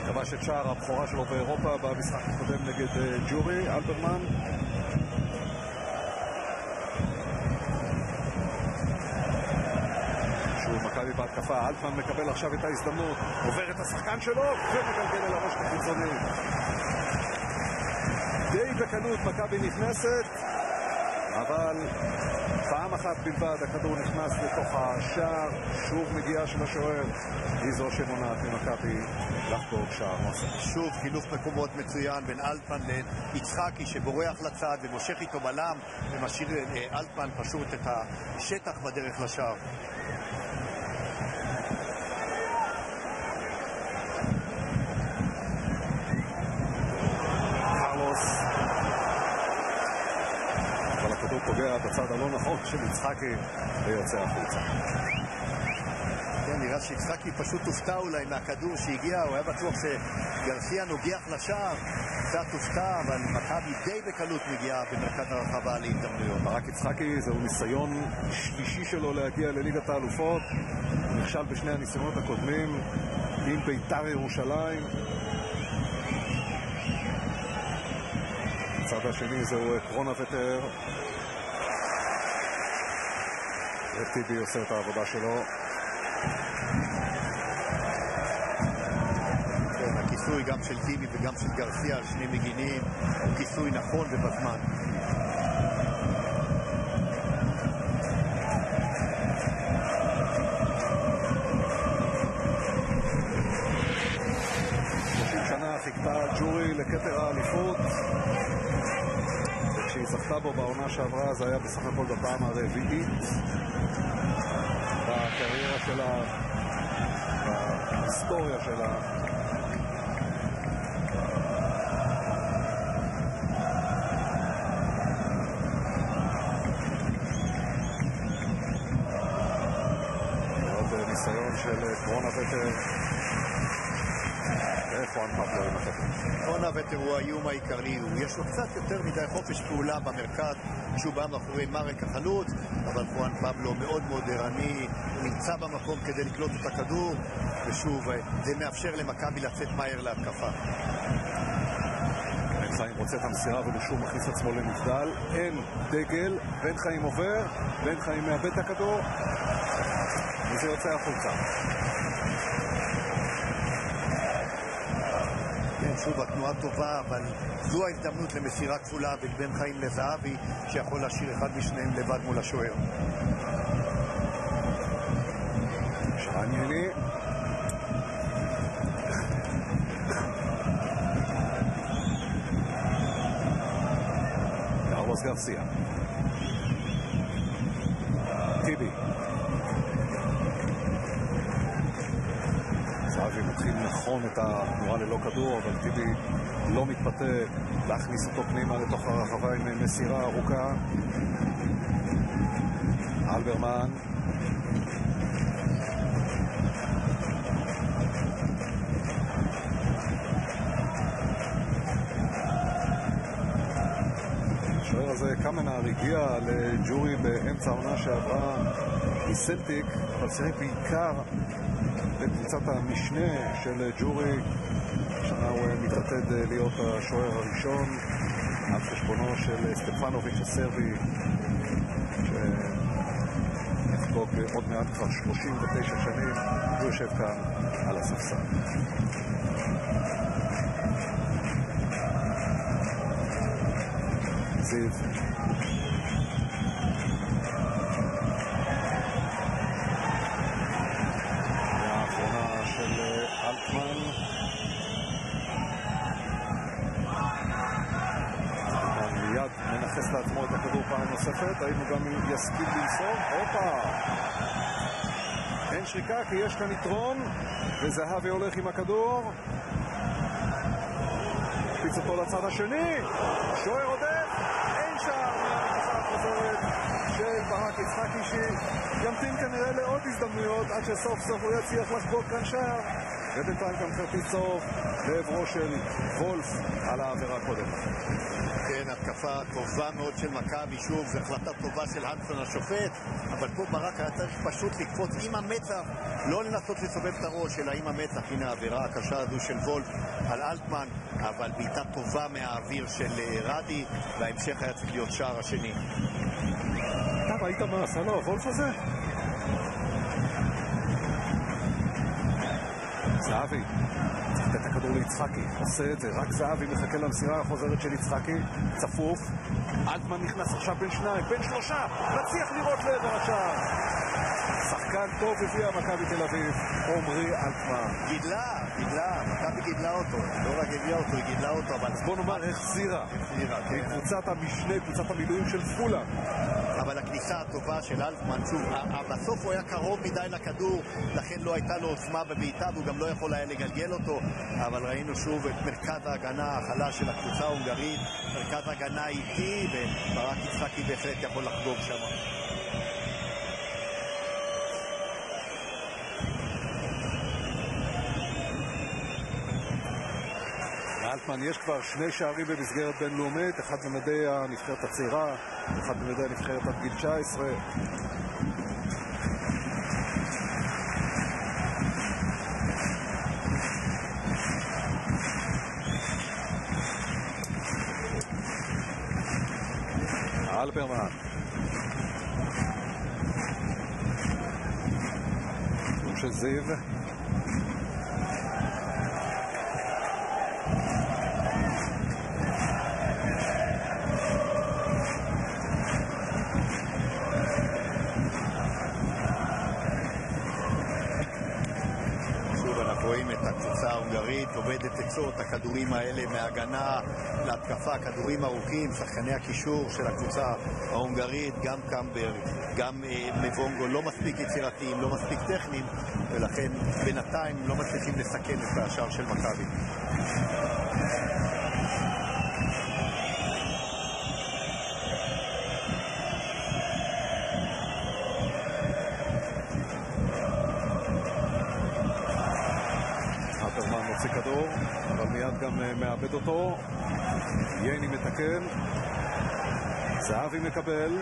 כבש את שער הבכורה שלו באירופה במשחק הקודם נגד ג'ורי, אלברמן. שוב מכבי בהתקפה, אלטמן מקבל עכשיו את ההזדמנות, עובר את השחקן שלו ומגלגל אל הראש החיצוני. די בקלות מכבי נכנסת, אבל פעם אחת בלבד הכדור נכנס לתוך השער. שוב מגיעה של השוער, היא זו שמונעת ממכבי לחגוג שער נוסף. שוב חילוף מקומות מצוין בין אלטמן ליצחקי שבורח לצד ומושך איתו בלם ומשאיר אלטמן פשוט את השטח בדרך לשער. פוגע בצד הלא נכון של יצחקי ויוצא החוצה. כן, נראה שיצחקי פשוט הופתע אולי מהכדור שהגיע, הוא היה בטוח שגרסיה נוגח לשער, קצת הופתע, אבל מכבי די בקלות מגיעה במרכז הרחבה להזדמנויות. ברק יצחקי זהו ניסיון שלישי שלו להגיע לליגת האלופות, הוא נכשל בשני הניסיונות הקודמים עם בית"ר ירושלים. הצד השני זהו קרונה ותר, וטיבי עושה את העבודה שלו. כן, הכיסוי גם של טיבי וגם של גרסיה על שני מגינים הוא כיסוי נכון ובזמן. שנה חיכתה ג'ורי לכתר האליפות, וכשהיא זכתה בו בעונה שעברה זה היה בסך הכל בפעם הרביעית בקריירה שלה, בהיסטוריה שלה. עוד ניסיון של קרונה וטר. חואן פבלו עם הכדור. קרונה וטר הוא האיום העיקרי, יש לו קצת יותר מדי חופש פעולה במרכז כשהוא בא מאחורי מרק החלוץ, אבל חואן פבלו מאוד מאוד ערני, הוא נמצא במקום כדי לקלוט את הכדור, ושוב זה מאפשר למכבי לצאת מהר להתקפה. בן חיים רוצה את המסירה ולשום מכניס עצמו למבדל, אין דגל, בן חיים עובר, בן חיים מאבד את הכדור וזה יוצא החוצה. שוב, התנועה טובה, אבל זו ההזדמנות למסירה כפולה בין בן חיים לזהבי, שיכול להשאיר אחד משניהם לבד מול השוער. שרן יני. קרלוס גרסיה. טיבי. זהבי מתחיל נכון את התנועה ללא כדור, אבל טיבי לא מתפתה להכניס אותו פנימה לתוך הרחבה עם מסירה ארוכה. אלברמן. השוער הזה קמנר הגיע לג'ורי באמצע העונה שעברה מסלטיק, אבל שיחק בעיקר בקבוצת המשנה של ג'ורי. שנה הוא מתעתד להיות השוער הראשון על חשבונו של סטפנוביץ' הסרבי, שיחגוג עוד מעט כבר 39 שנים. הוא יושב כאן על הספסל. זיו מנחס לעצמו את הכדור פעם נוספת, היינו גם יסכים למסור. הופה, אין שריקה כי יש כאן יתרון וזהבי הולך עם הכדור, פיץ אותו לצד השני, שוער עודף, אין שער מההתקפה החוזרת של ברק יצחקי, שימתין כנראה לעוד הזדמנויות עד שסוף סוף הוא יצליח לחגוג כאן שער. ובינתיים גם כרטיס צהוב לעברו של וולף על העבירה קודם. כן, התקפה טובה מאוד של מכבי, שוב, זו החלטה טובה של הנסון השופט, אבל פה ברק היה צריך פשוט לקפוץ עם המצח, לא לנסות לסובב את הראש, אלא עם המצח. הנה העבירה הקשה הזו של וולף על אלטמן, אבל בעיטה טובה מהאוויר של רדי, וההמשך היה צריך להיות שער השני. אתה ראית מה עשה לו הוולף הזה? זהבי צריך לתת הכדור ליצחקי, עושה את זה, רק זהבי מחכה למסירה החוזרת של יצחקי, צפוף, אלטמן נכנס עכשיו בין שניים, בין שלושה, מצליח לראות לעבר השער. שחקן טוב הביאה מכבי תל אביב, עומרי אלטמן. גידלה, מכבי גידלה אותו, לא רק הביאה אותו, היא גידלה אותו, אבל בוא נאמר החזירה, היא קבוצת המשנה, קבוצת המילואים של פולה. אבל הכניסה הטובה של אלטמן, שוב, בסוף הוא היה קרוב מדי לכדור, לכן לא הייתה לו עוצמה בביתה, והוא גם לא יכול היה לגלגל אותו, אבל ראינו שוב את מרכז ההגנה החלש של הקבוצה ההונגרית, מרכז ההגנה איטי, וברק יצחקי בהחלט יכול לחגוג שם. לאלטמן יש כבר 2 שערים במסגרת בינלאומית, אחד במדי הנבחרת הצעירה, אחד במדי הנבחרת עד גיל 19. אלברמן. של זיו. עובדת עצות, הכדורים האלה מהגנה להתקפה, כדורים ארוכים, שחקני הקישור של הקבוצה ההונגרית, גם קמבר, גם מבונגו, לא מספיק יצירתיים, לא מספיק טכניים, ולכן בינתיים לא מצליחים לסכן את השער של מכבי. כדור, אבל מיד גם מאבד אותו. ייני מתקן, זהבי מקבל,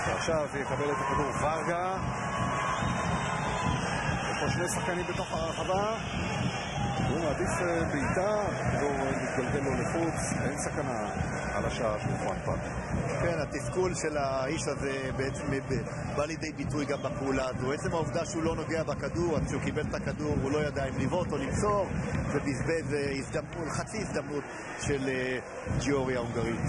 ועכשיו יקבל את הכדור ורגה. יש פה 2 שחקנים בתוך הרחבה, הוא מעדיף בעיטה, הכדור מתגלגל לו לחוץ, אין סכנה על השער של פרנקפורט. כן, התסכול של האיש הזה בעצם בא לידי ביטוי גם בפעולה הזו. עצם העובדה שהוא לא נוגע בכדור, אז כשהוא קיבל את הכדור הוא לא ידע אם לבעוט או למסור, ובזבז חצי הזדמנות של ג'יוריה ההונגרית.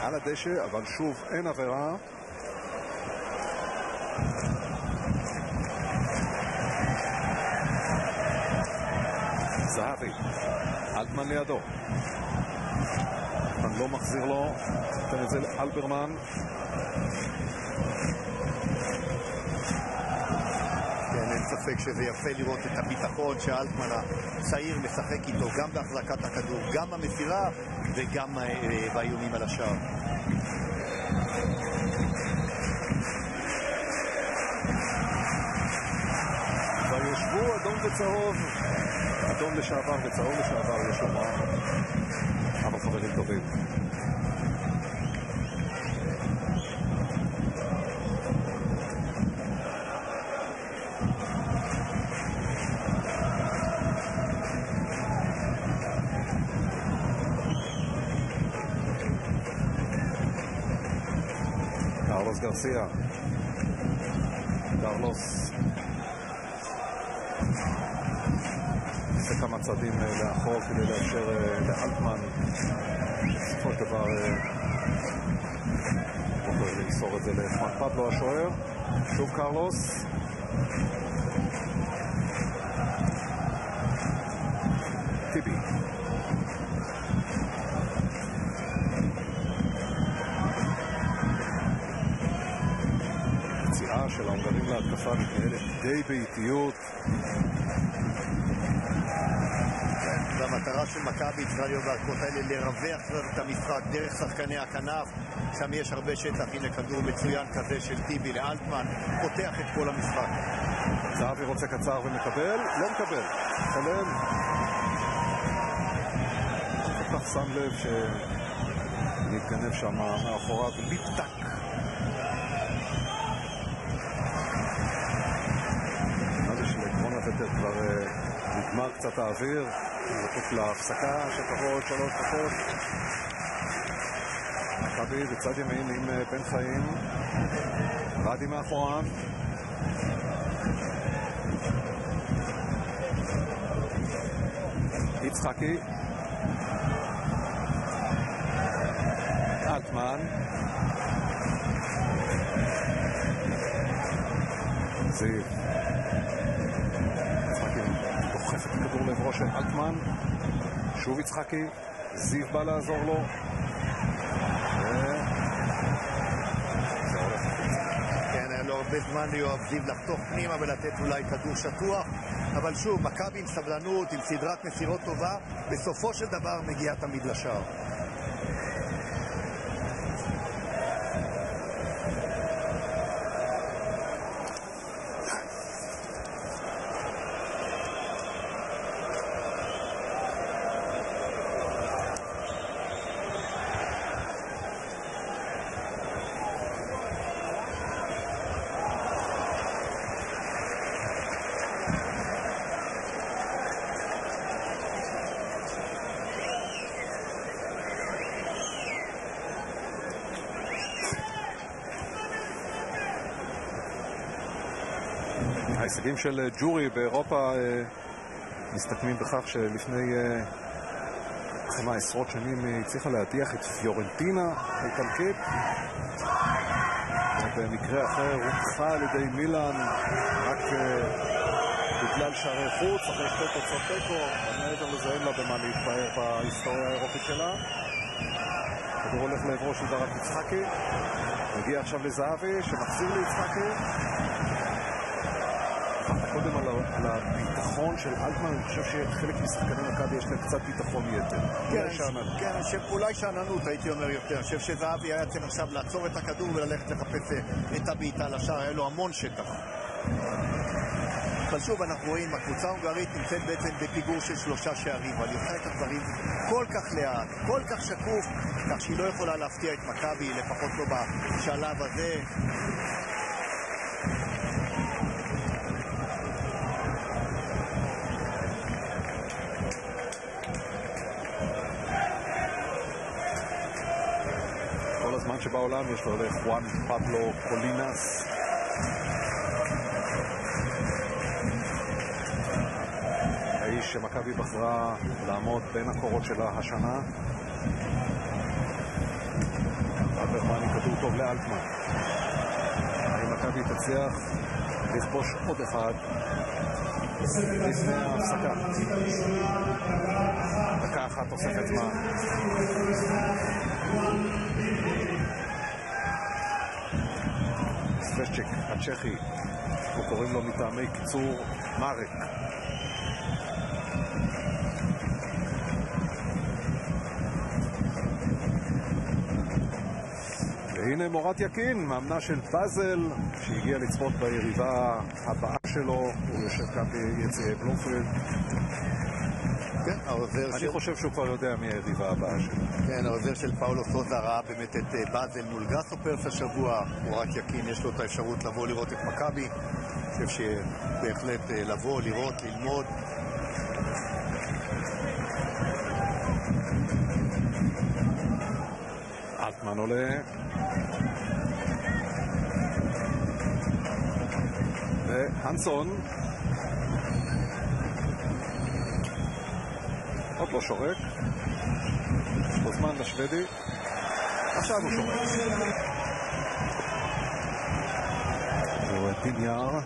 על הדשא, אבל שוב אין עבירה. זהבי, אלטמן לידו, אלטמן לא מחזיר לו, נותן את זה לאלברמן. אין ספק שזה יפה לראות את הביטחון שאלטמן הצעיר משחק איתו, גם בהחזקת הכדור, גם במסירה וגם באיומים על השער. ויושבו אדום וצהוב, אדום לשעבר וצהוב לשעבר, יש לומר, אבל חברים טובים. קרלוס גרסיה, קרלוס עושה כמה צעדים לאחור כדי לאפשר לאלטמן בסופו של דבר למסור את זה לפרנקפורט, לא השוער. שוב קרלוס. טיבי. יציאה של ההונגרים להתקפה מתנהלת די באיטיות. והמטרה של מכבי צריכה להיות בהתקפות האלה לרווח את המשחק דרך שחקני הכנף. שם יש הרבה שטח. הנה כדור מצוין כזה של טיבי לאלטמן, פותח את כל המשחק. זהבי רוצה קצר ומקבל, לא מקבל, חולם. כל כך שם לב שנתגנב שם מאחוריו ליטק. נראה שלעקרון הוותר כבר נגמר קצת האוויר, זקוק להפסקה שתבוא עוד 3 דקות. מכבי בצד ימין עם בן חיים, רדי מאחוריו. יצחקי, אלטמן, זיו. יצחקי דוחף את הכדור לעברו של אלטמן, שוב יצחקי, זיו בא לעזור לו. כן, היה לו הרבה זמן ליואב זיו לחתוך פנימה ולתת אולי כדור שטוח, אבל שוב, מכבי עם סבלנות, עם סדרת מסירות טובה, בסופו של דבר מגיע תמיד לשער. ההישגים של ג'ורי באירופה מסתכמים בכך שלפני כמה עשרות שנים היא הצליחה להדיח את פיורנטינה האיטלקית, ובמקרה אחר הודחה על ידי מילאן רק בגלל שערי חוץ אחרי 2 תוצאות תיקו. מעבר לזה אין לה במה להתפאר בהיסטוריה האירופית שלה. הכדור הולך לעברו של ברק יצחקי, מגיע עכשיו לזהבי שמחזיר ליצחקי. קודם על הביטחון של אלטמן, אני חושב שחלק משחקני מכבי יש להם קצת ביטחון יתר. כן, אולי שאננות הייתי אומר יותר. אני חושב שזהבי היה צריך עכשיו לעצור את הכדור וללכת לחפש את הבעיטה לשער, היה לו המון שטח. אבל שוב אנחנו רואים, הקבוצה ההונגרית נמצאת בעצם בפיגור של 3 שערים, אבל היא עושה את הדברים כל כך לאט, כל כך שקוף, כך שהיא לא יכולה להפתיע את מכבי, לפחות לא בשלב הזה. שבעולם יש לו חואן פבלו קולינס, האיש שמכבי בחרה לעמוד בין הקורות שלה השנה. אברמני כדור טוב לאלטמן, האם מכבי תצליח לכבוש עוד אחד לפני ההפסקה? דקה אחת תוספת זמן. סוושצ'יק הצ'כי, אנחנו קוראים לו מטעמי קיצור מרק. והנה מורת יקין, מאמנה של פאזל, שהגיע לצפות ביריבה הבאה שלו. הוא יושב כאן ביציעי בלומפילד. אני חושב שהוא כבר יודע מי היריבה הבאה שלו. כן, העוזר של פאולו סוזה ראה באמת את באזל מול גראסו פרס השבוע. מורת יקין יש לו את האפשרות לבוא לראות את מכבי. אני חושב שבהחלט לבוא, לראות, ללמוד. אלטמן עולה, והנסון עוד לא שורק, יש לו זמן לשוודי, עכשיו הוא שורק. דיניאר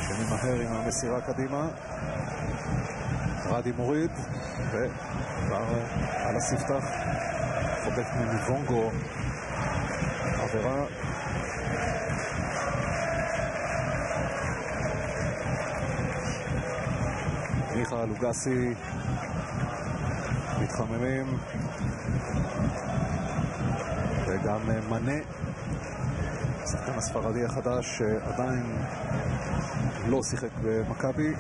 שממהר עם המסירה קדימה. רדי מוריד וכבר על הספתח חוטף מוונגו עבירה. מיכה לוגסי מתחממים וגם מנה, השחקן הספרדי החדש שעדיין לא שיחק במכבי,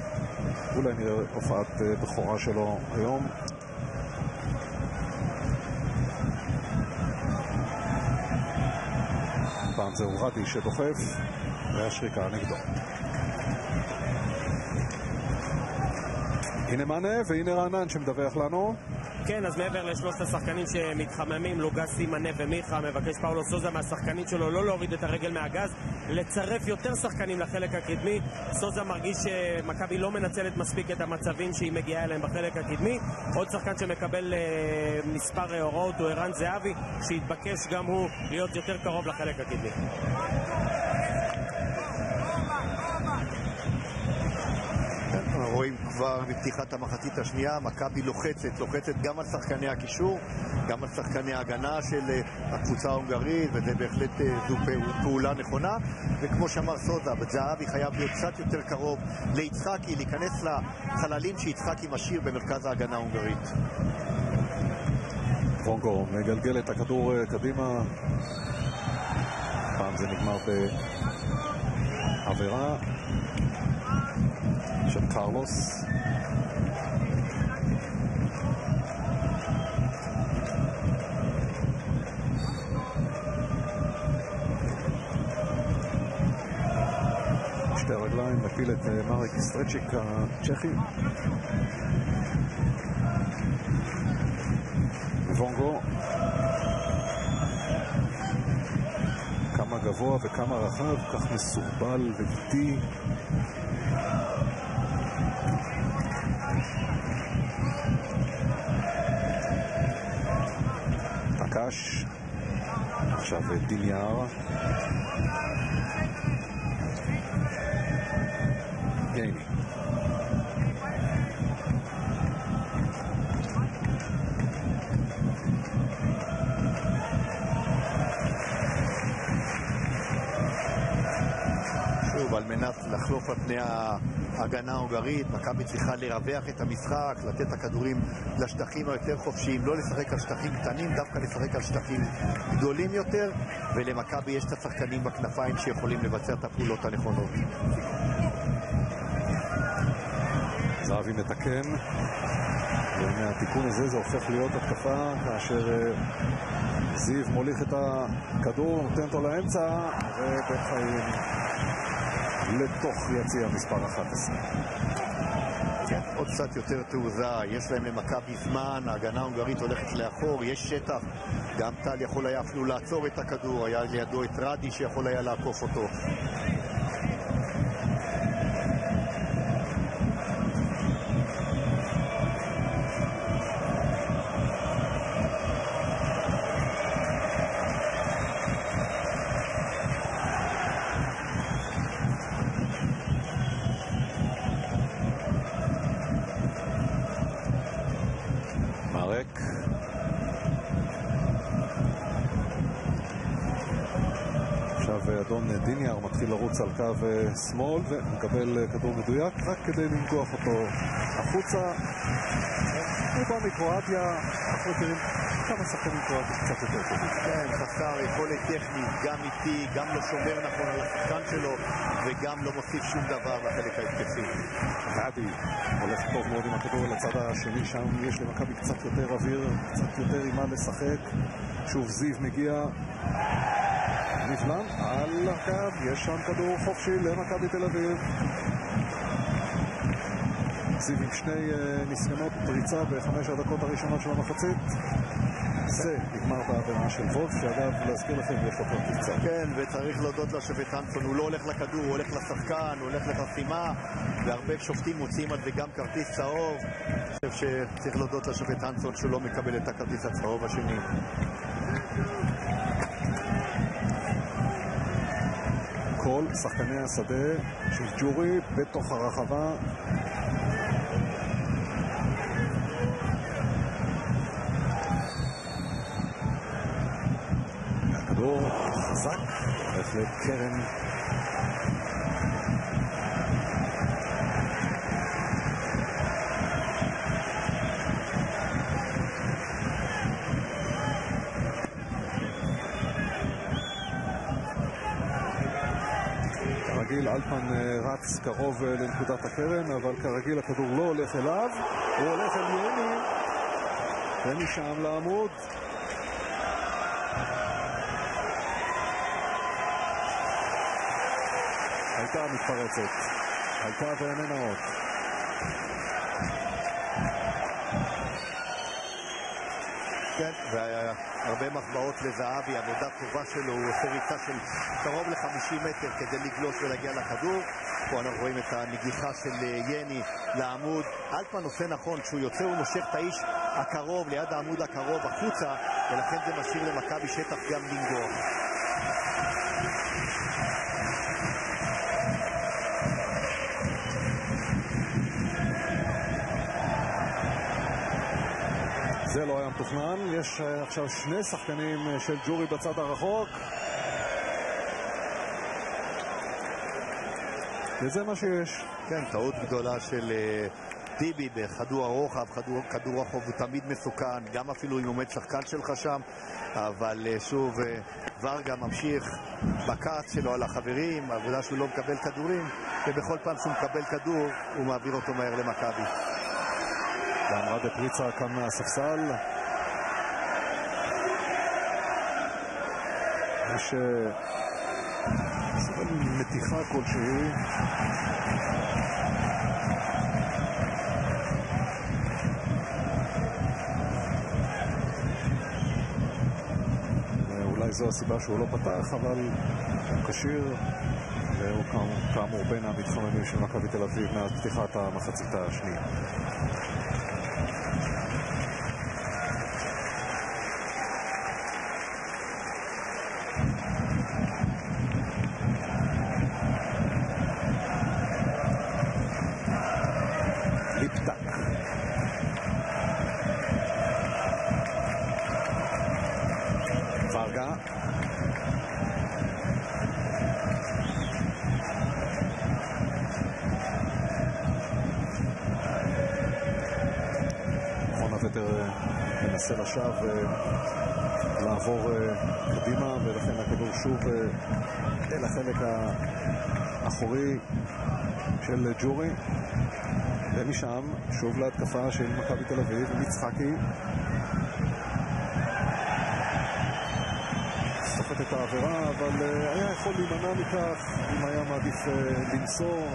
אולי נראה הופעת בכורה שלו היום. פעם זהו רדי שדוחף והשריקה נגדו. הנה מנה והנה רענן שמדווח לנו. כן, אז מעבר לשלושת השחקנים שמתחממים, לוגסי, מנה ומיכה, מבקש פאולו סוזה מהשחקנית שלו לא להוריד את הרגל מהגז, לצרף יותר שחקנים לחלק הקדמי. סוזה מרגיש שמכבי לא מנצלת מספיק את המצבים שהיא מגיעה אליהם בחלק הקדמי. עוד שחקן שמקבל מספר הוראות הוא ערן זהבי, שהתבקש גם הוא להיות יותר קרוב לחלק הקדמי. רואים כבר בפתיחת המחצית השנייה, מכבי לוחצת גם על שחקני הקישור, גם על שחקני ההגנה של הקבוצה ההונגרית, וזה בהחלט זו פעולה נכונה. וכמו שאמר סוזה, זהבי חייב להיות קצת יותר קרוב ליצחקי, להיכנס לחללים שיצחקי משאיר במרכז ההגנה ההונגרית. וונגו מגלגל את הכדור קדימה, פעם זה נגמר בעבירה של קרלוס. שתי הרגליים מפיל את מרק סטרצ'יק הצ'כי. וונגו כמה גבוה וכמה רחב, כך מסורבל ואיטי. תקש עכשיו דיניאר, גייני שוב, על מנת לחלוף על פני ההגנה ההונגרית, מכבי צריכה לרווח את המשחק, לתת את הכדורים לשטחים היותר חופשיים, לא לשחק על שטחים קטנים, דווקא לשחק על שטחים גדולים יותר, ולמכבי יש את השחקנים בכנפיים שיכולים לבצע את הפעולות הנכונות. זהבי מתקן, ומהתיקון הזה זה הופך להיות התקפה כאשר זיו מוליך את הכדור, נותן אותו לאמצע, ובן חיים לתוך יציע מספר 11. כן, עוד קצת יותר תעוזה, יש להם למכבי זמן, ההגנה ההונגרית הולכת לאחור, יש שטח, גם טל יכול היה אפילו לעצור את הכדור, היה לידו את רדי שיכול היה לעקוף אותו. אדון דיניאר מתחיל לרוץ על קו שמאל ומקבל כדור מדויק רק כדי לנגוח אותו החוצה. הוא בא מקרואטיה, אנחנו מכירים כמה שחקנים קרואטיים קצת יותר טובים. כן, חסר יכולת טכנית, גם איטי, גם לא שומר נכון על השחקן שלו וגם לא מוסיף שום דבר לחלק ההתקפי. רדי הולך טוב מאוד עם הכדור לצד השני, שם יש למכבי קצת יותר אוויר, קצת יותר עם מה לשחק. שוב זיו מגיע, נבלם על הקו, יש שם כדור חופשי למכבי תל אביב. זיו עם שני ניסיונות פריצה בחמש הדקות הראשונות של המחצית. זה נגמר בעבירה של וולף, שאגב, להזכיר לכם, יש לו כבר פריצה. כן, וצריך להודות לשופט הנסון, הוא לא הולך לכדור, הוא הולך לשחקן, הוא הולך לחסימה, והרבה שופטים מוצאים על זה גם כרטיס צהוב. אני חושב שצריך להודות לשופט הנסון שהוא לא מקבל את הכרטיס הצהוב השני. כל שחקני השדה של ג'ורי בתוך הרחבה. הכדור חזק, בהחלט קרן. כרגיל אלפמן רץ קרוב לנקודת הקרן, אבל כרגיל הכדור לא הולך אליו, הוא הולך אל יני, ומשם לעמוד. הייתה מתפרצת, הייתה ואיננה עוד. כן, והרבה מחמאות לזהבי, עבודה טובה שלו, הוא עושה ריצה של קרוב ל-50 מטר כדי לגלוש ולהגיע לכדור. פה אנחנו רואים את הנגיחה של יני לעמוד. אלפמן עושה נכון, כשהוא יוצא הוא נושך את האיש הקרוב, ליד העמוד הקרוב החוצה, ולכן זה משאיר למכבי שטח גם לנגוח. זה לא היה מתוכנן, יש עכשיו שני שחקנים של ג'ורי בצד הרחוק, וזה מה שיש. כן, טעות גדולה של טיבי בכדור הרוחב, כדור רוחב הוא תמיד מסוכן, גם אפילו אם עומד שחקן שלך שם, אבל שוב ורגה ממשיך בקאץ שלו על החברים, העבודה שהוא לא מקבל כדורים, ובכל פעם שהוא מקבל כדור הוא מעביר אותו מהר למכבי. ועמרד פריצה כאן מהספסל. יש מתיחה כלשהי. אולי זו הסיבה שהוא לא פתח, אבל הוא קשיר, והוא כאמור בין המתחממים של מכבי תל אביב מאז פתיחת המחצית השנייה. מנסה לשב לעבור קדימה, ולכן הכדור שוב אל החלק האחורי של ג'ורי, ומשם שוב להתקפה של מכבי תל אביב. מצחקי סופת את העבירה, אבל היה יכול להימנע מכך אם היה מעדיף למסור.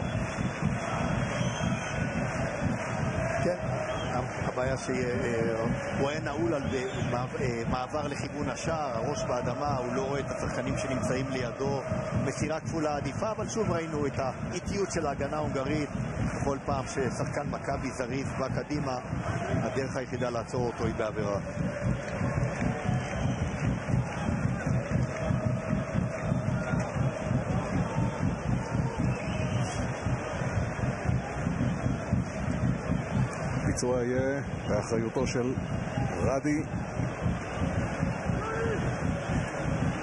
כן, הבעיה שהוא היה נעול על מעבר לכיוון השער, הראש באדמה, הוא לא רואה את השחקנים שנמצאים לידו, מסירה כפולה עדיפה, אבל שוב ראינו את האיטיות של ההגנה ההונגרית. כל פעם ששחקן מכבי זריז בא קדימה, הדרך היחידה לעצור אותו היא בעבירה. הביצוע יהיה באחריותו של רדי.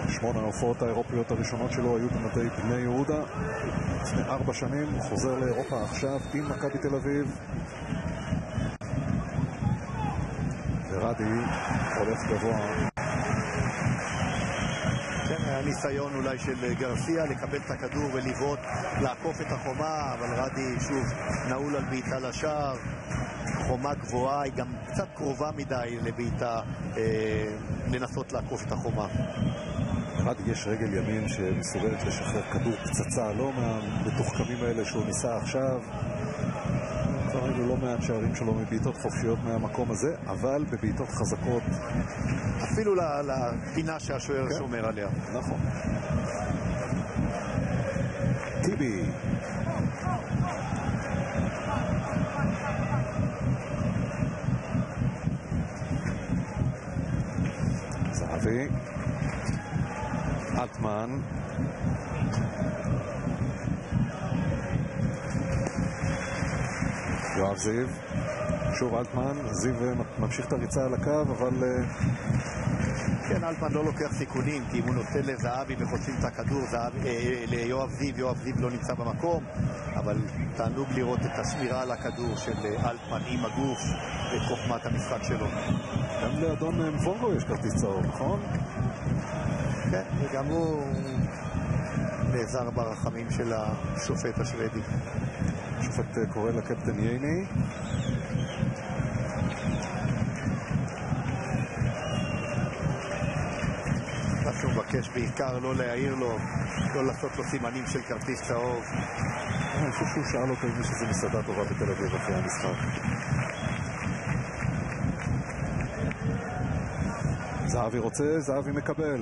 8 ההופעות האירופיות הראשונות שלו היו במדי בני יהודה לפני 4 שנים. הוא חוזר לאירופה עכשיו עם מכבי תל אביב, ורדי הולך גבוה. כן, היה ניסיון אולי של גרסיה לקבל את הכדור ולבעוט, לעקוף את החומה, אבל רדי שוב נעול על בעיטה לשער. חומה גבוהה, היא גם קצת קרובה מדי לבעיטה לנסות לעקוף את החומה. רדי יש רגל ימין שמסוגלת לשחרר כדור פצצה, לא מהמתוחכמים האלה שהוא ניסה עכשיו. כבר היו לא מעט שערים שלו מבעיטות חופשיות מהמקום הזה, אבל בבעיטות חזקות. אפילו לפינה שהשוער כן? שומר עליה. נכון. טיבי. זהבי. אלטמן. יואב זיו, שוב אלטמן, זיו ממשיך את הריצה על הקו, אבל כן, אלטמן לא לוקח סיכונים, כי אם הוא נותן לזהבי וחוצים את הכדור ליואב זיו, יואב זיו לא נמצא במקום, אבל תענוג לראות את השמירה על הכדור של אלטמן עם הגוף ואת חוכמת המשחק שלו. גם לאדון מפונגו יש כרטיס צהוב, נכון? כן, וגם הוא נעזר ברחמים של השופט השוודי. השופט קורא לקפטן ייני. מה שהוא מבקש בעיקר לא להעיר לו, לא לעשות לו סימנים של כרטיס צהוב. אני חושב שהוא שאל אותו אם שזה מסעדה טובה בתל אביב אחרי המשחק. זהבי רוצה, זהבי מקבל.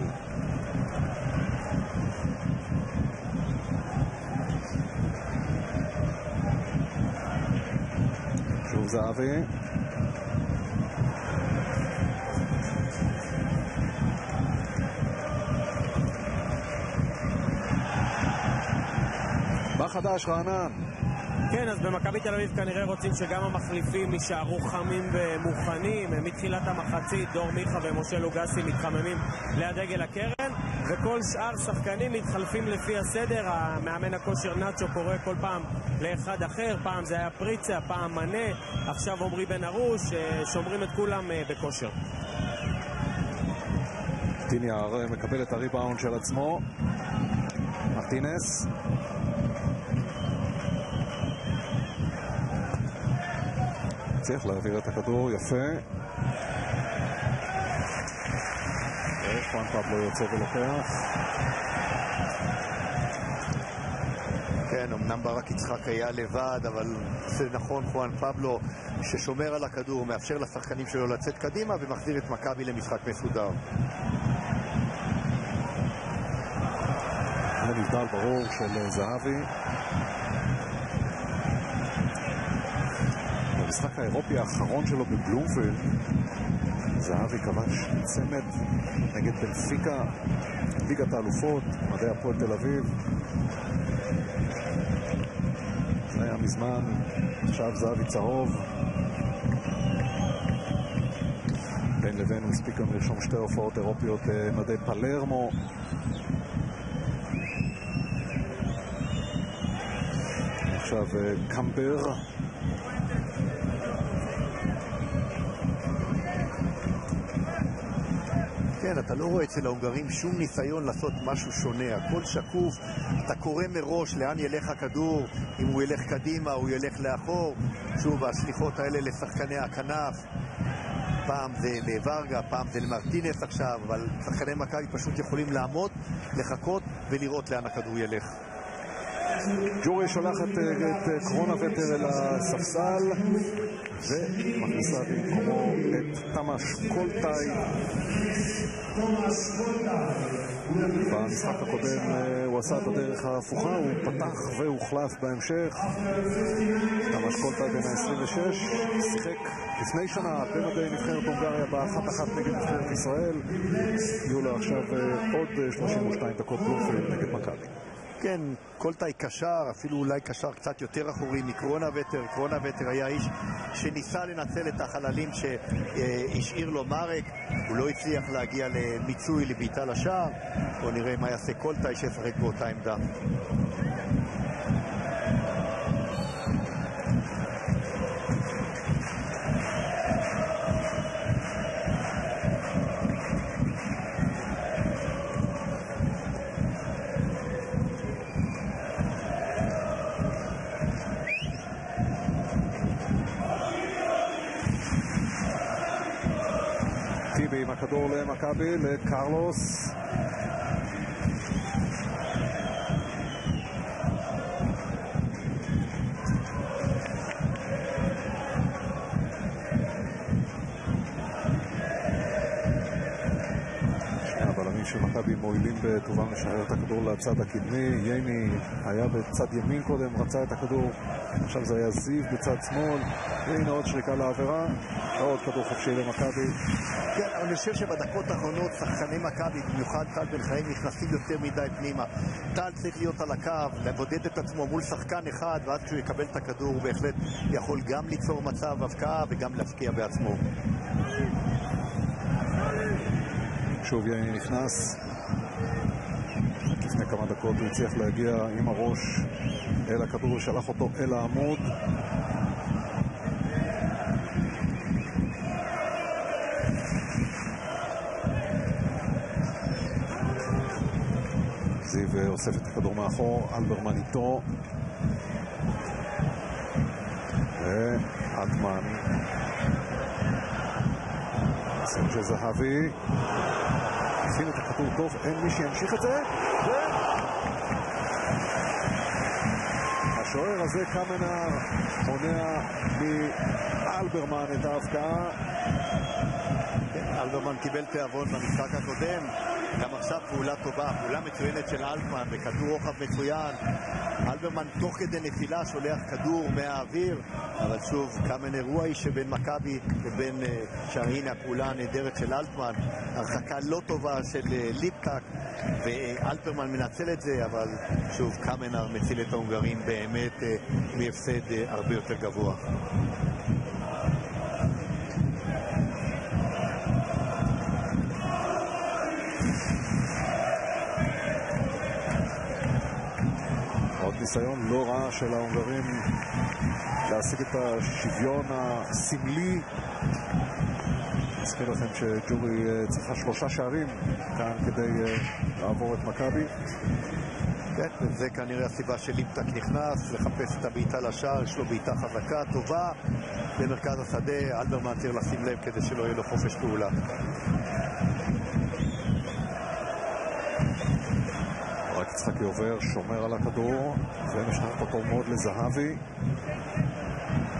שוב זהבי. בחדש רענן. כן, אז במכבי תל אביב כנראה רוצים שגם המחליפים יישארו חמים ומוכנים. מתחילת המחצית דור מיכה ומשה לוגסי מתחממים ליד עגל הקרן, וכל שאר שחקנים מתחלפים לפי הסדר. המאמן הכושר נאצ'ו קורא כל פעם לאחד אחר, פעם זה היה פריצה, פעם מנה, עכשיו עומרי בן ארוש, שומרים את כולם בכושר. טיניאר מקבל את הריבאונד של עצמו. מרטינס. צריך להעביר את הכדור, יפה. חואן פבלו יוצא ולוקח. כן, אמנם ברק יצחק היה לבד, אבל זה נכון, חואן פבלו ששומר על הכדור, מאפשר לשחקנים שלו לצאת קדימה ומחזיר את מכבי למשחק מסודר. זה נבדל ברור של זהבי. במשחק האירופי האחרון שלו בבלומפילד, זהבי כבש צמד נגד בנפיקה, ליגת האלופות, מדעי הפועל תל אביב. זה היה מזמן, עכשיו זהבי צהוב. בין לבין הוא הספיק גם לרשום שתי הופעות אירופיות מדעי פלרמו. עכשיו קמבר. כן, אתה לא רואה אצל ההונגרים שום ניסיון לעשות משהו שונה, הכל שקוף, אתה קורא מראש לאן ילך הכדור, אם הוא ילך קדימה, הוא ילך לאחור. שוב, השליחות האלה לשחקני הכנף, פעם זה לווארגה, פעם זה למרטינס עכשיו, אבל שחקני מכבי פשוט יכולים לעמוד, לחכות ולראות לאן הכדור ילך. ג'ורי שולחת את קרונה וטר אל הספסל ומכניסה במקומו את תמש קולטאי. במשחק הקודם הוא עשה את הדרך ההפוכה, הוא פתח והוחלף בהמשך. תמש קולטאי בן ה-26 שיחק לפני שנה במדי נבחרת הונגריה ב1-1 נגד נבחרת ישראל. יהיו לו עכשיו עוד 32 דקות בלומפילד נגד מכבי. כן, קולטאי קשר, אפילו אולי קשר קצת יותר אחורי מקרונה וטר. קרונה וטר היה איש שניסה לנצל את החללים שהשאיר לו מרק, הוא לא הצליח להגיע למיצוי לביתה לשער. בואו נראה מה יעשה קולטאי שישחק באותה עמדה. טיבי עם הכדור למכבי, לקרלוס. שני הבלמים של מכבי מועילים בטובם לשחרר את הכדור לצד הקדמי. ייני היה בצד ימין קודם, רצה את הכדור, עכשיו זה היה זיו בצד שמאל. והנה עוד שריקה לעבירה, עוד כדור חופשי למכבי. כן, אבל אני חושב שבדקות האחרונות שחקני מכבי, במיוחד טל בן חיים, נכנסים יותר מדי פנימה. טל צריך להיות על הקו, לבודד את עצמו מול שחקן אחד, ואז כשהוא יקבל את הכדור הוא בהחלט יכול גם ליצור מצב הבקעה וגם להפקיע בעצמו. שוב ייני נכנס. לפני כמה דקות הוא הצליח להגיע עם הראש אל הכדור ושלח אותו אל העמוד. זיו אוסף את הכדור מאחור, אלברמן איתו ואלטמן סנג'ה זהבי עושים את הכדור טוב, אין מי שימשיך את זה השוער הזה קמנר מונע מאלברמן את ההפקעה. אלברמן קיבל תיאבון במשחק הקודם, גם עכשיו פעולה טובה, פעולה מצוינת של אלטמן בכדור רוחב מצוין. אלברמן תוך כדי נפילה שולח כדור מהאוויר, אבל שוב קמנר הוא האיש שבין מכבי ובין שהנה הפעולה הנהדרת של אלטמן, הרחקה לא טובה של ליפטק ואלברמן מנצל את זה, אבל שוב קמנר מציל את ההונגרים באמת מהפסד הרבה יותר גבוה. ניסיון לא רע של ההונגרים להשיג את השוויון הסמלי. אזכיר לכם שג'ורי צריכה 3 שערים כאן כדי לעבור את מכבי. כן, וזה כנראה הסיבה שליפטק נכנס לחפש את הבעיטה לשער. יש לו בעיטה חזקה, טובה במרכז השדה. אלברמן צריך לשים לב כדי שלא יהיה לו חופש פעולה. יצחקי עובר, שומר על הכדור ומשחרר אותו מאוד לזהבי,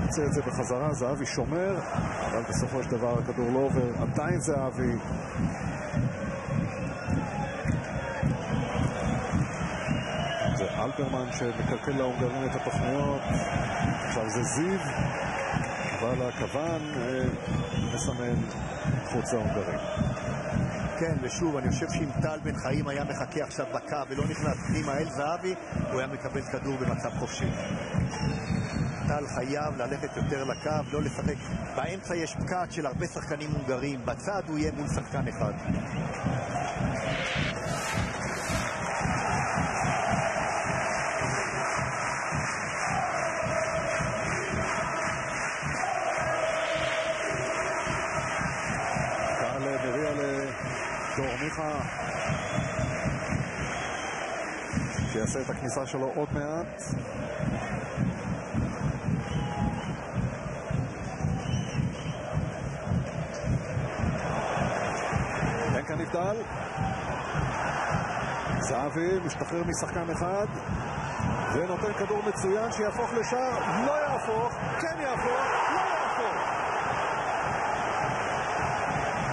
יוצא את זה בחזרה, זהבי שומר אבל בסופו של דבר הכדור לא עובר, עדיין זהבי זה אלברמן שמקלקל להונגרים את התוכניות. עכשיו זה זיו, אבל הכוון מסמן חוץ להונגרים. כן, ושוב, אני חושב שאם טל בן חיים היה מחכה עכשיו בקו ולא נכנס פנימה אל זהבי, הוא היה מקבל כדור במצב חופשי. טל חייב ללכת יותר לקו, לא לשחק. באמצע יש פקעת של הרבה שחקנים הונגרים, בצד הוא יהיה מול שחקן אחד. דור מיכה שיעשה את הכניסה שלו עוד מעט. אין כאן נבדל, זהבי משתחרר משחקן אחד ונותן כדור מצוין שיהפוך לשער. לא יהפוך, כן יהפוך, לא יהפוך.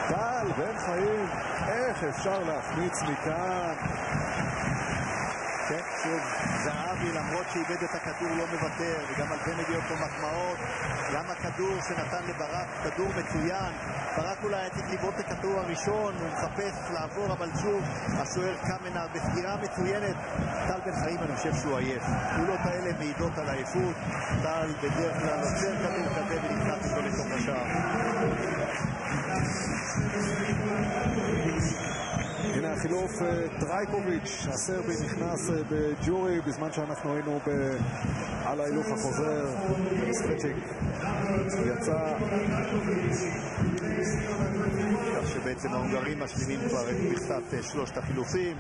טל בן חיים, איך אפשר להחמיץ מכאן? כן, שוב, זהבי למרות שאיבד את הכדור לא מוותר, וגם על זה מגיעות פה מחמאות. גם הכדור שנתן לברק, כדור מצוין. ברק אולי היה צריך לבעוט את הכדור הראשון, הוא מחפש לעבור, אבל שוב, השוער קמנר בסגירה מצוינת. טל בן חיים, אני חושב שהוא עייף. פעולות האלה מעידות על עייפות. טל בדרך כלל עוצר כדור כזה ונכנס אותו לתוך השער. הנה החילוף, טרייקוביץ', הסרבי נכנס בג'ורי בזמן שאנחנו היינו על ההילוך החוזר. סטרצ'יק יצא, כך שבעצם ההונגרים משלימים כבר את מכסת 3 החילופים.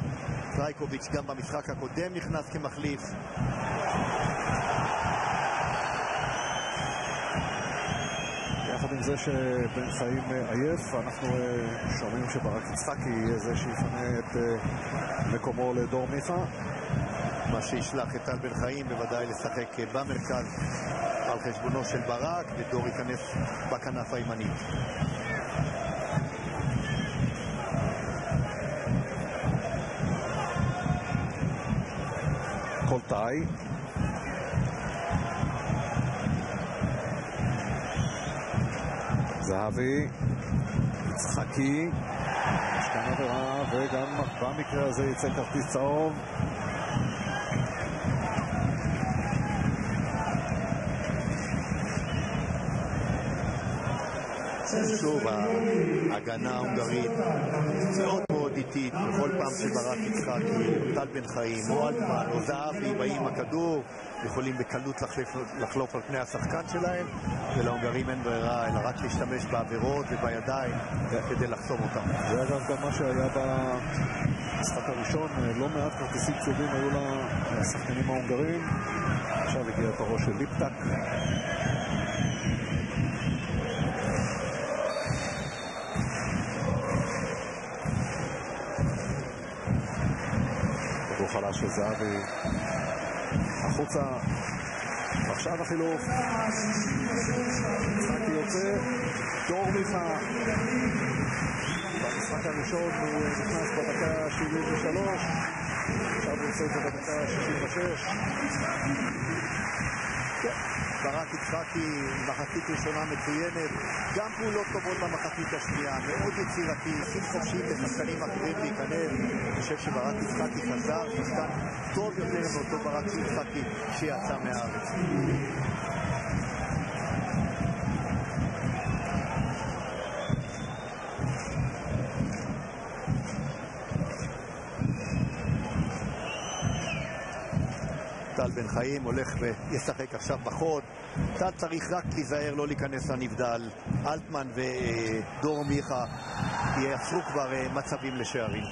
טרייקוביץ' גם במשחק הקודם נכנס כמחליף. יחד עם זה שבן חיים עייף, אנחנו שומעים שברק יצחקי יהיה זה שיפנה את מקומו לדור מיכה, מה שישלח את טל בן חיים בוודאי לשחק במרכז על חשבונו של ברק, ודור ייכנס בכנף הימנית. קולטאי. זהבי, יצחקי, יש כאן עבירה, וגם במקרה הזה יצא כרטיס צהוב. שוב, ההגנה ההונגרית מאוד מאוד איטית. בכל פעם שברק יצחקי, טל בן חיים או אלטמן או זהבי באים הכדור, יכולים בקלות לחלוף על פני השחקן שלהם, ולהונגרים אין ברירה אלא רק להשתמש בעבירות ובידיים כדי לחסום אותם. זה אגב גם מה שהיה במשחק הראשון, לא מעט כרטיסים צהובים היו לשחקנים ההונגרים. עכשיו הגיע את הראש של ליפטק. חלש של זהבי החוצה, עכשיו החילוף, יצחקי יוצא, דור מיכה במשחק הראשון הוא נכנס בדקה 73, עכשיו הוא עושה את זה בדקה 66. ברק יצחקי מחצית ראשונה מצוינת, גם פעולות טובות במחצית השנייה, מאוד יצירתי, שים חופשיים לשחקנים אחרים להיכנס. אני חושב שברק יצחקי חזר, שחקן טוב יותר מאותו ברק יצחקי שיצא מהארץ. טל בן חיים הולך וישחק עכשיו בחוד. טל צריך רק להיזהר לא להיכנס לנבדל. אלטמן ודור מיכה יעשו כבר מצבים לשערים.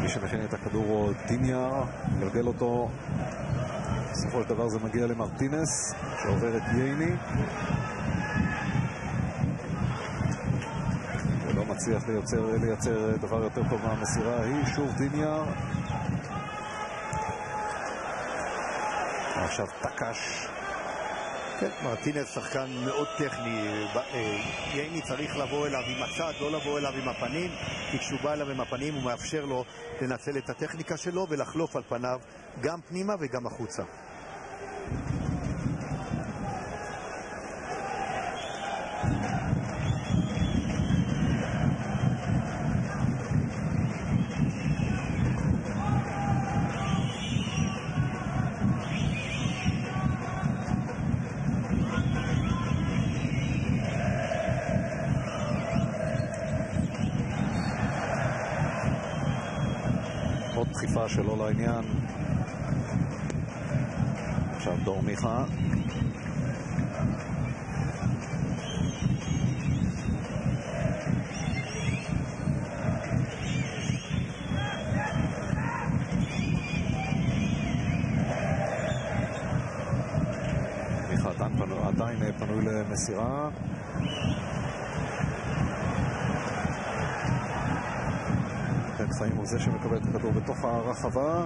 שמכין את הכדור הוא דיניאר, גלגל אותו, בסופו של דבר זה מגיע למרטינס שעובר את ייני ולא מצליח לייצר דבר יותר טוב מהמסירה ההיא. שוב דיניאר, עכשיו טקש. כן, מרטינס שחקן מאוד טכני. ייני צריך לבוא אליו עם הצד, לא לבוא אליו עם הפנים, כי כשהוא בא אליו עם הפנים הוא מאפשר לו לנצל את הטכניקה שלו ולחלוף על פניו גם פנימה וגם החוצה. עוד דחיפה שלא לעניין. עכשיו דור מיכה, מיכה עדיין פנוי למסירה. בן חיים הוא זה שמקבל את הכדור בתוך הרחבה.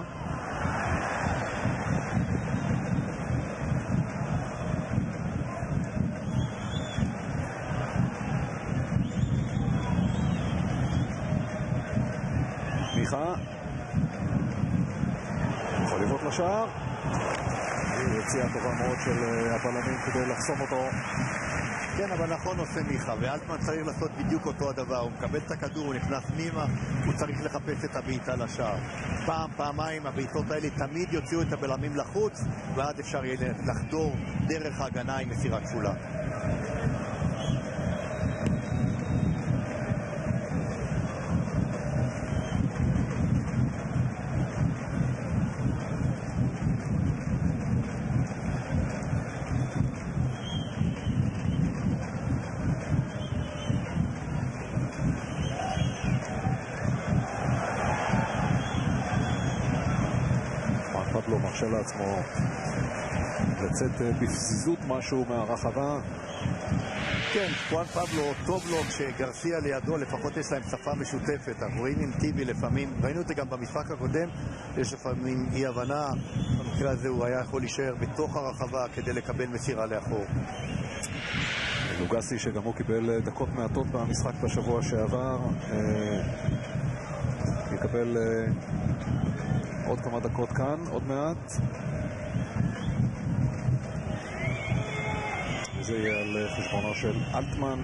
מיכה יכול לבעוט לשער. יציאה טובה מאוד של הבלמים כדי לחסום אותו. כן, אבל נכון עושה מיכה, ואלטמן צריך לעשות בדיוק אותו הדבר. הוא מקבל את הכדור, הוא נכנס פנימה, הוא צריך לחפש את הבעיטה לשער. פעם, פעמיים, הבעיטות האלה תמיד יוציאו את הבלמים לחוץ, ועד אפשר יהיה לחדור דרך ההגנה עם מסירה כפולה. לא מרשה לעצמו לצאת בפזיזות משהו מהרחבה. כן, חואן פבלו טוב לו כשגרסיה לידו, לפחות יש להם שפה משותפת. אנחנו רואים עם טיבי לפעמים, ראינו את זה גם במשחק הקודם, יש לפעמים אי הבנה, במקרה הזה הוא היה יכול להישאר בתוך הרחבה כדי לקבל מסירה לאחור. לוגסי שגם הוא קיבל דקות מעטות במשחק בשבוע שעבר, יקבל עוד כמה דקות כאן, עוד מעט. וזה יהיה על חשבונו של אלטמן.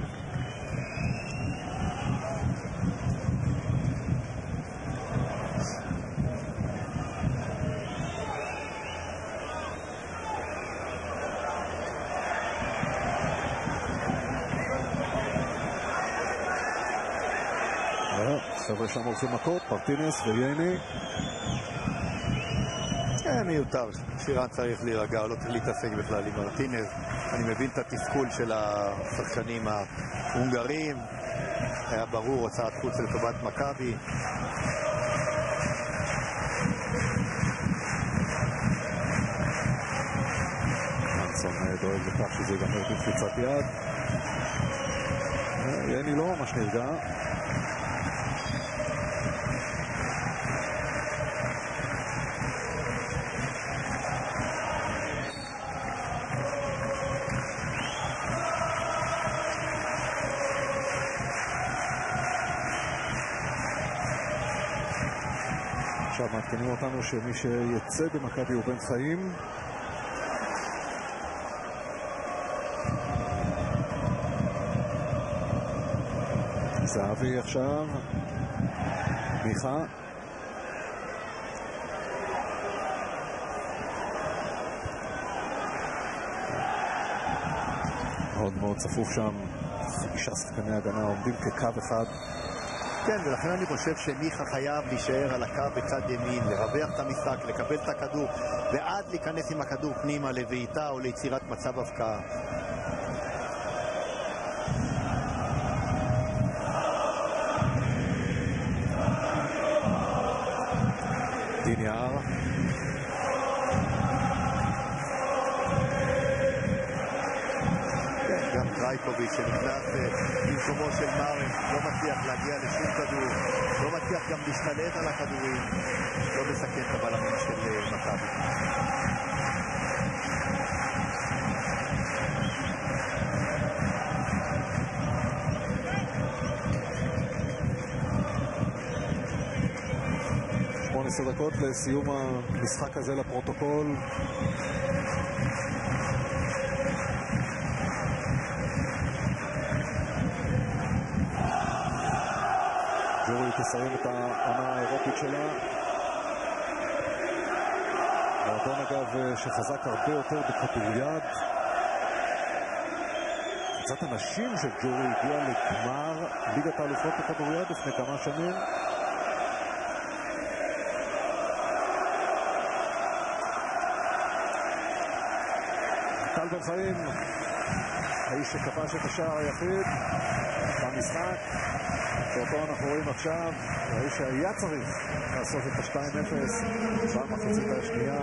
חבר'ה שם הולכים מכות, פרטינס וייני. מיותר, שירן צריך להירגע, לא צריך להתעסק בכלל עם מרטינז. אני מבין את התסכול של השחקנים ההונגרים, היה ברור, הוצאת חוץ לטובת מכבי. מנסון דואג לכך שזה ייגמר בקפיצת יד. ייני לא ממש נרגע. עכשיו מעדכנים אותנו שמי שיצא במכבי הוא בן חיים. זהבי עכשיו, מיכה. מאוד מאוד צפוף שם, 5 שחקני הגנה עומדים כקו אחד. כן, ולכן אני חושב שמיכה חייב להישאר על הקו בצד ימין, לרווח את המשחק, לקבל את הכדור, ועד להיכנס עם הכדור פנימה לבעיטה או ליצירת מצב הפקעה. דין יער. גם קרייפוביץ' שנכנס במקומו של מארן, לא מצליח להגיע לשום כדור, לא מצליח גם להשתלט על הכדורים, לא מסכן את הבלמים של מכבי. דקות לסיום המשחק הזה לפרוטוקול. ג'ורי תסיים את העונה האירופית שלה. מועדון אגב שחזק הרבה יותר בכדוריד. קבוצת הנשים של ג'ורי הגיעה לגמר ליגת האלופות בכדוריד לפני כמה שנים. טל בן חיים, האיש שכבש את השער היחיד במשחק, שאותו אנחנו רואים עכשיו, האיש שהיה צריך לעשות את ה-2-0 במחצית השנייה,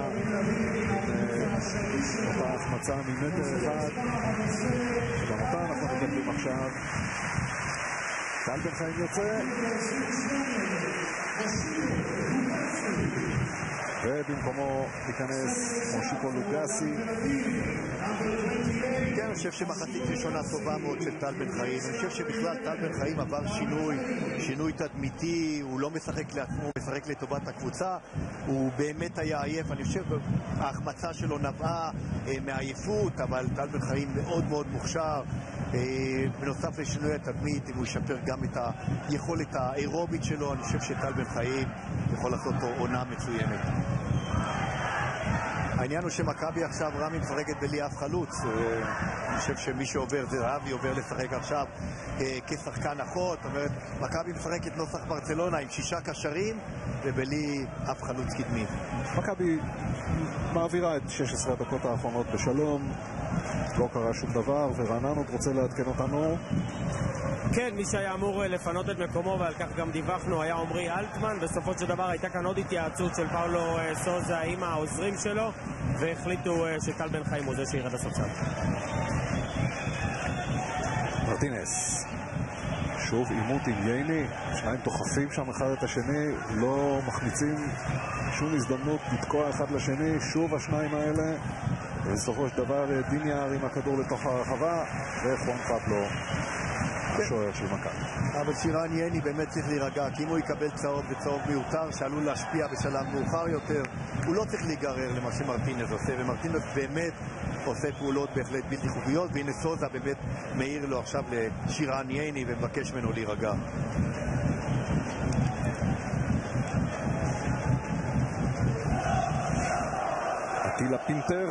אותה החמצה ממטר אחד, שגם אותה אנחנו מקבלים עכשיו. טל בן חיים יוצא, ובמקומו ייכנס מושיקו לוגסי. כן, אני חושב שמחצית ראשונה טובה מאוד של טל בן חיים. אני חושב שבכלל טל בן חיים עבר שינוי תדמיתי, הוא לא משחק לעצמו, הוא משחק לטובת הקבוצה, הוא באמת היה עייף. אני חושב ההחמצה שלו נבעה מעייפות, אבל טל בן חיים מאוד מאוד מוכשר. בנוסף לשינוי התדמית, אם הוא ישפר גם את היכולת האירובית שלו, אני חושב שטל בן חיים יכול לעשות לו עונה מצוינת. העניין הוא שמכבי עכשיו רמי משחקת בלי אף חלוץ. אני חושב שמי שעובר זה רבי עובר לשחק עכשיו כשחקן אחות. זאת אומרת, מכבי משחקת נוסח ברצלונה עם 6 קשרים ובלי אף חלוץ קדמי. מכבי מעבירה את 16 הדקות האחרונות בשלום, לא קרה שום דבר, ורענן עוד רוצה לעדכן אותנו. כן, מי שהיה אמור לפנות את מקומו, ועל כך גם דיווחנו, היה עומרי אלטמן. בסופו של דבר הייתה כאן עוד התייעצות של פאולו סוזה עם העוזרים שלו, והחליטו שטל בן חיים הוא זה שירד לספסל. מרטינס. שוב עימות עם ייני, שניים דוחפים שם אחד את השני, לא מחמיצים שום הזדמנות לתקוע אחד לשני, שוב השניים האלה, ובסופו של דבר דין יער עם הכדור לתוך הרחבה, וחואן פבלו, השוער של מכבי. אבל שירן ייני באמת צריך להירגע, כי אם הוא יקבל צהוב וצהוב מיותר שעלול להשפיע בשלב מאוחר יותר, הוא לא צריך להיגרר למה שמרטינס עושה, ומרטינס באמת עושה פעולות בהחלט בלתי חוקיות, והנה סוזה באמת מעיר לו עכשיו לשירן ייני ומבקש ממנו להירגע. אטילה פינטר,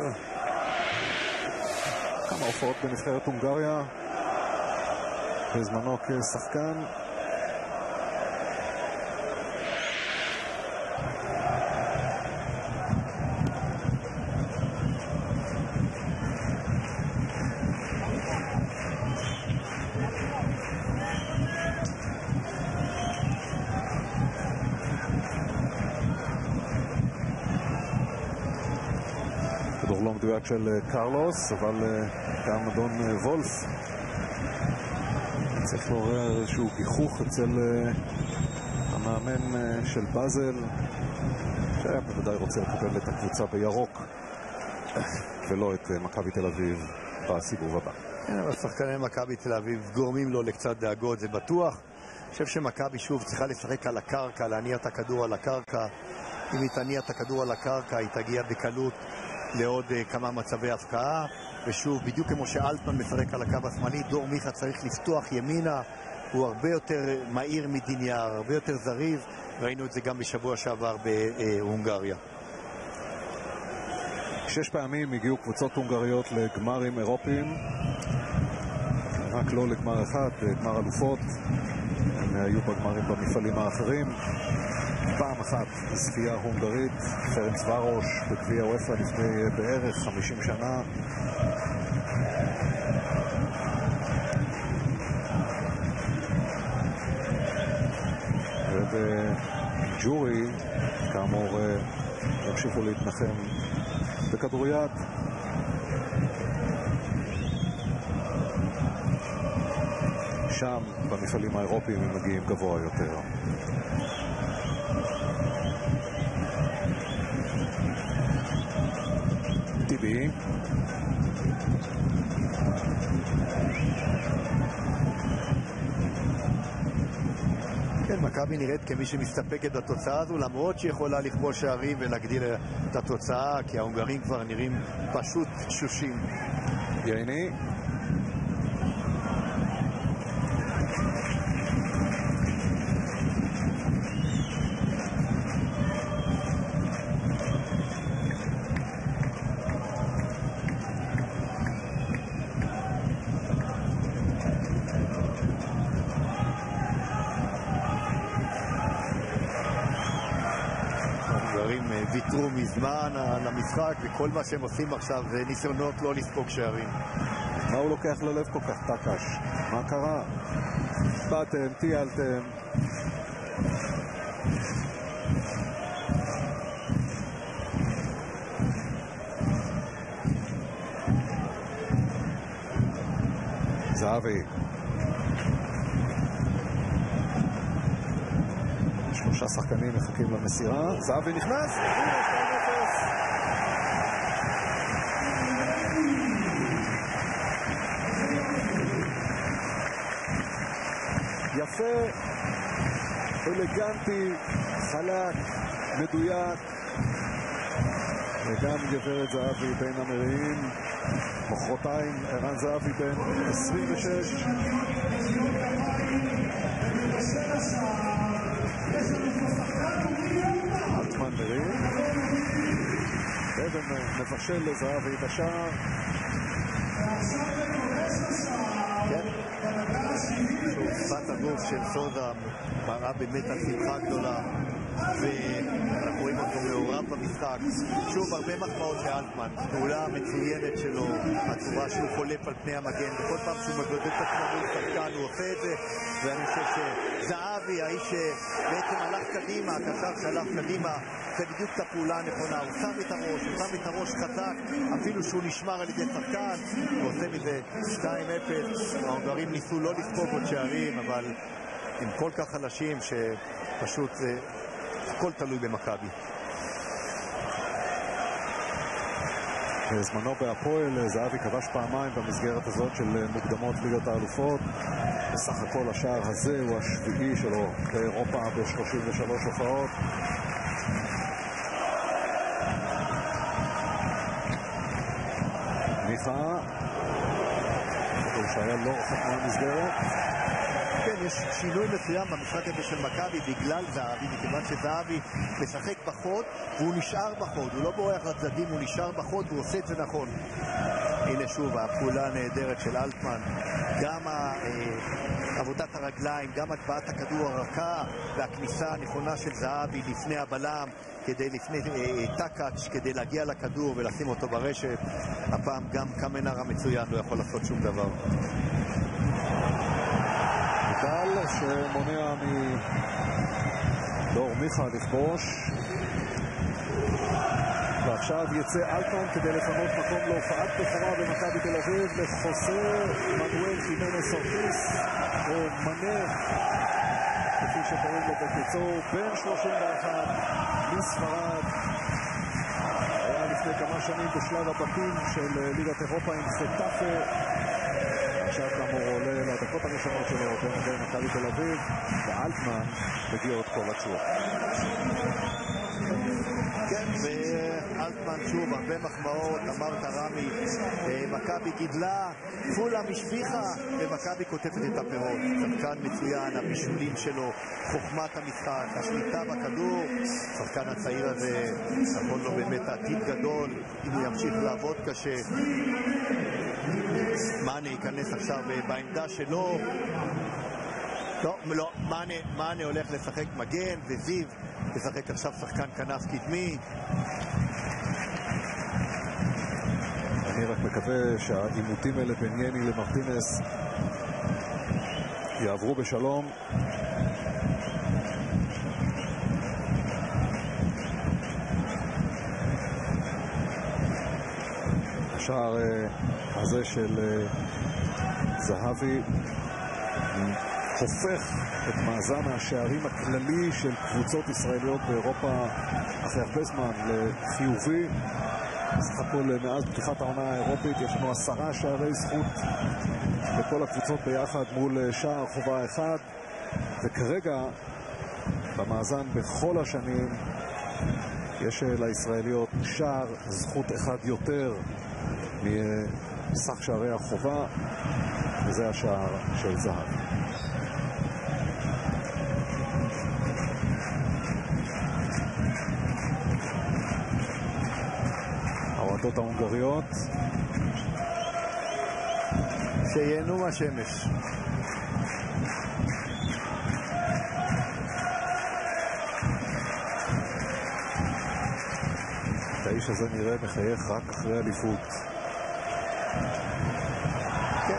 כמה הופעות בנבחרת הונגריה בזמנו כשחקן. כדור לא מדויק של קרלוס, אבל גם אדון וולף צריך לעורר איזשהו גיחוך אצל המאמן של באזל, שהיה בוודאי רוצה לקבל את הקבוצה בירוק ולא את מכבי תל אביב בסיבוב הבא. אבל שחקני מכבי תל אביב גורמים לו לקצת דאגות, זה בטוח. אני חושב שמכבי שוב צריכה לשחק על הקרקע, להניע את הכדור על הקרקע. אם היא תניע את הכדור על הקרקע, היא תגיע בקלות לעוד כמה מצבי הפקעה. ושוב, בדיוק כמו שאלטמן משחק על הקו השמאלי, דור מיכה צריך לפתוח ימינה. הוא הרבה יותר מהיר מדין יער, הרבה יותר זריז. ראינו את זה גם בשבוע שעבר בהונגריה. 6 פעמים הגיעו קבוצות הונגריות לגמרים אירופיים, רק לא לגמר אחד, גמר אלופות. הם היו בגמרים במפעלים האחרים. פעם אחת זכייה הונגרית, פרנץ ורוש בגביע וופא לפני בערך 50 שנה. ובג'ורי כאמור המשיכו להתנחם בכדוריד. שם במפעלים האירופיים הם מגיעים גבוה יותר. טיבי, כן, מכבי נראית כמי שמסתפקת בתוצאה הזו, למרות שיכולה לכבוש שערים ולהגדיל את התוצאה, כי ההונגרים כבר נראים פשוט תשושים. ייני, ויתרו מזמן על המשחק, וכל מה שהם עושים עכשיו זה ניסיונות לא לספוג שערים. מה הוא לוקח ללב כל כך תקש? מה קרה? באתם, טיילתם. זהבי. 3 שחקנים מחכים למסירה. זהבי נכנס. יפה, אלגנטי, חלק, מדויק. וגם גברת זהבי בין המריעים. מחרתיים ערן זהבי בין 26. אלטמן מרים אבן מבשל לזהבי את השער. שפת הגוף של סוזה מראה באמת על שמחה גדולה, ואנחנו רואים אותו מעורב במשחק. שוב, הרבה מחמאות לאלטמן, פעולה מצוינת שלו, הצורה שהוא חולף על פני המגן, וכל פעם שהוא מבודד את עצמו מול שחקן הוא עושה את זה. ואני חושב שזהבי, האיש שבעצם הלך קדימה, הקשר שהלך קדימה, עושה בדיוק את הפעולה הנכונה, הוא שם את הראש חזק, אפילו שהוא נשמר על ידי שחקן, הוא עושה מזה 2-0. ההונגרים ניסו לא לספוג עוד שערים, אבל הם כל כך חלשים שפשוט הכל תלוי במכבי. בזמנו בהפועל זהבי כבש פעמיים במסגרת הזאת של מוקדמות ליגת האלופות. בסך הכל השער הזה הוא השביעי שלו באירופה ב-33 הופעות. מיכה, הוא שהיה לא רחוק מהמסגרת. כן, יש שינוי מסוים במשחק הזה של מכבי בגלל זהבי, מכיוון שזהבי משחק בחוד והוא נשאר בחוד, הוא לא בורח לצדדים, הוא נשאר בחוד והוא עושה את זה נכון. הנה שוב הפעולה הנהדרת של אלטמן, גם עבודת הרגליים, גם הטבעת הכדור הרכה והכניסה הנכונה של זהבי לפני הבלם, לפני טקאץ' כדי להגיע לכדור ולשים אותו ברשת. הפעם גם קמנר המצוין לא יכול לעשות שום דבר. קל שמונע מדור מיכה לכבוש, ועכשיו יצא אלטמן כדי לפנות מקום להופעת בכורה במכבי תל אביב לחוסה מנואל חימנס אורטיס, או מנה כפי שקוראים לו בקיצור, בן 31 מספרד. היה לפני כמה שנים בשלב הבתים של ליגת אירופה עם חטאפה, עכשיו כאמור עולה לדקות הראשונות שלו בין מכבי תל אביב, ואלטמן מגיע את כל הצורה. כן, ואלטמן שוב, הרבה מחמאות, אמרת רמי, מכבי גידלה, פולה משפיחה, ומכבי כותבת את הפירות. שחקן מצוין, הבישולים שלו, חוכמת המשחק, השליטה בכדור, שחקן הצעיר הזה, נכון לו באמת עתיד גדול, אם הוא ימשיך לעבוד קשה. מאנה ייכנס עכשיו בעמדה שלו. לא, מאנה הולך לשחק מגן, וזיו לשחק עכשיו שחקן כנף קדמי. אני רק מקווה שהעימותים האלה בין יני למרטינס יעברו בשלום. השער הזה של זהבי הופך את מאזן השערים הכללי של קבוצות ישראליות באירופה אחרי הרבה זמן לחיובי. בסך הכל מאז פתיחת העונה האירופית יש לנו 10 שערי זכות לכל הקבוצות ביחד מול שער חובה אחד, וכרגע במאזן בכל השנים יש לישראליות שער זכות אחד יותר מסך שערי החובה, וזה השער של זהב. האוהדות ההונגריות שיהנו מהשמש. האיש הזה נראה מחייך רק אחרי אליפות. כן,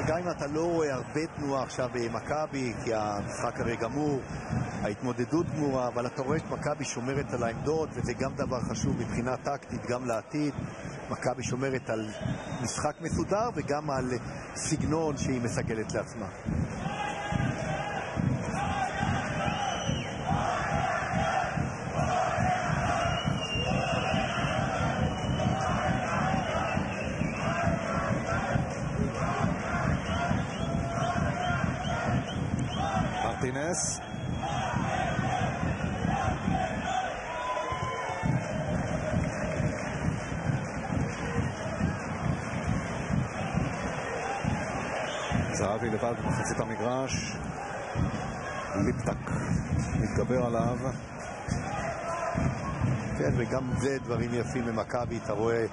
וגם אם אתה לא רואה הרבה תנועה עכשיו במכבי, כי המשחק הרי גמור, ההתמודדות גמורה, אבל אתה רואה שמכבי שומרת על העמדות, וזה גם דבר חשוב מבחינה טקטית, גם לעתיד. מכבי שומרת על משחק מסודר וגם על סגנון שהיא מסגלת לעצמה. מרטינס זהבי לבד במחצית המגרש, ליפטק מתגבר עליו. כן, וגם זה דברים יפים במכבי, אתה רואה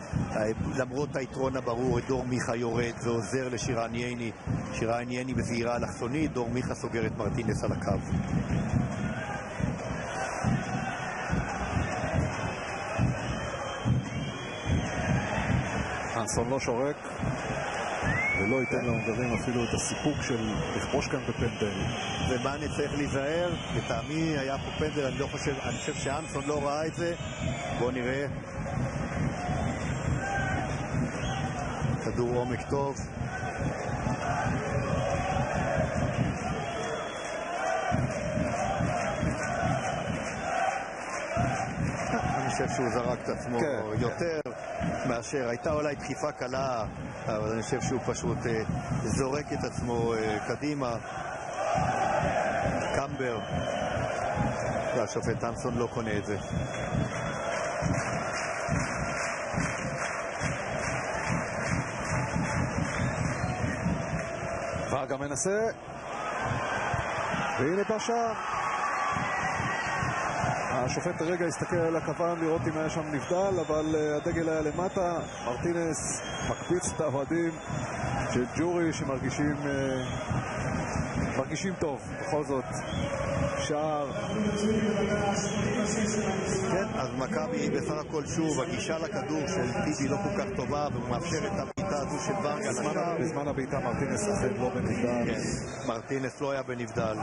למרות היתרון הברור, דור מיכה יורד ועוזר לשירן ייני, שירן ייני בזהירה אלכסונית, דור מיכה סוגר את מרטינס על הקו. אנסון לא שורק, ולא ייתן להונגרים אפילו את הסיפוק של לכבוש כאן בפנדל. ומאנה צריך להיזהר, לטעמי היה פה פנדל, אני חושב שאנסון לא ראה את זה. בואו נראה. כדור עומק טוב. אני חושב שהוא זרק את עצמו יותר מאשר הייתה אולי דחיפה קלה, אבל אני חושב שהוא פשוט זורק את עצמו קדימה. קמבר, והשופט אנסון לא קונה את זה. ורגה מנסה, והנה בשער. השופט הרגע הסתכל על הכוון לראות אם היה שם נבדל, אבל הדגל היה למטה. מרטינס מקפיץ את האוהדים של ג'ורי שמרגישים טוב. בכל זאת שער. כן, אז מכבי בסך הכל שוב, הגישה לכדור של טיבי לא כל כך טובה, והוא מאפשר את הבעיטה הזו של ורגה לשער. בזמן הבעיטה מרטינס אכן לא בנבדל. כן, מרטינס לא היה בנבדל.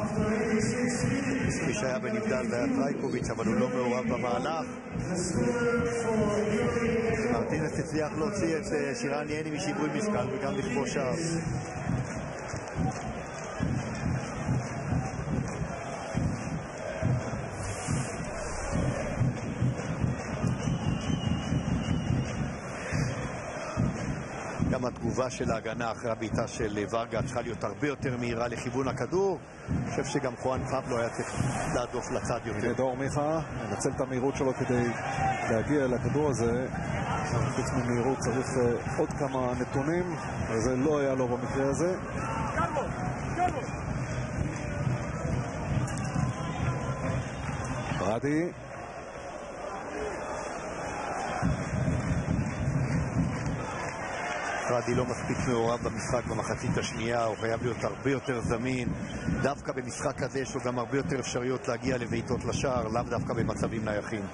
מי שהיה בנבדל זה היה טרייקוביץ', אבל הוא לא מעורב במהלך. מרטינס הצליח להוציא את שירן יני משיווי משקל וגם לכבוש שער. גם התגובה של ההגנה אחרי הבעיטה של ורגה צריכה להיות הרבה יותר מהירה לכיוון הכדור. אני חושב שגם חואן פבלו היה צריך להדוף לצד יותר. דור מיכה מנצל את המהירות שלו כדי להגיע לכדור הזה. חוץ ממהירות צריך עוד כמה נתונים, וזה לא היה לו במקרה הזה. ברדי רדי לא מספיק מעורב במשחק במחצית השנייה, הוא חייב להיות הרבה יותר זמין. דווקא במשחק הזה יש לו גם הרבה יותר אפשרויות להגיע לבעיטות לשער, לאו דווקא במצבים נייחים.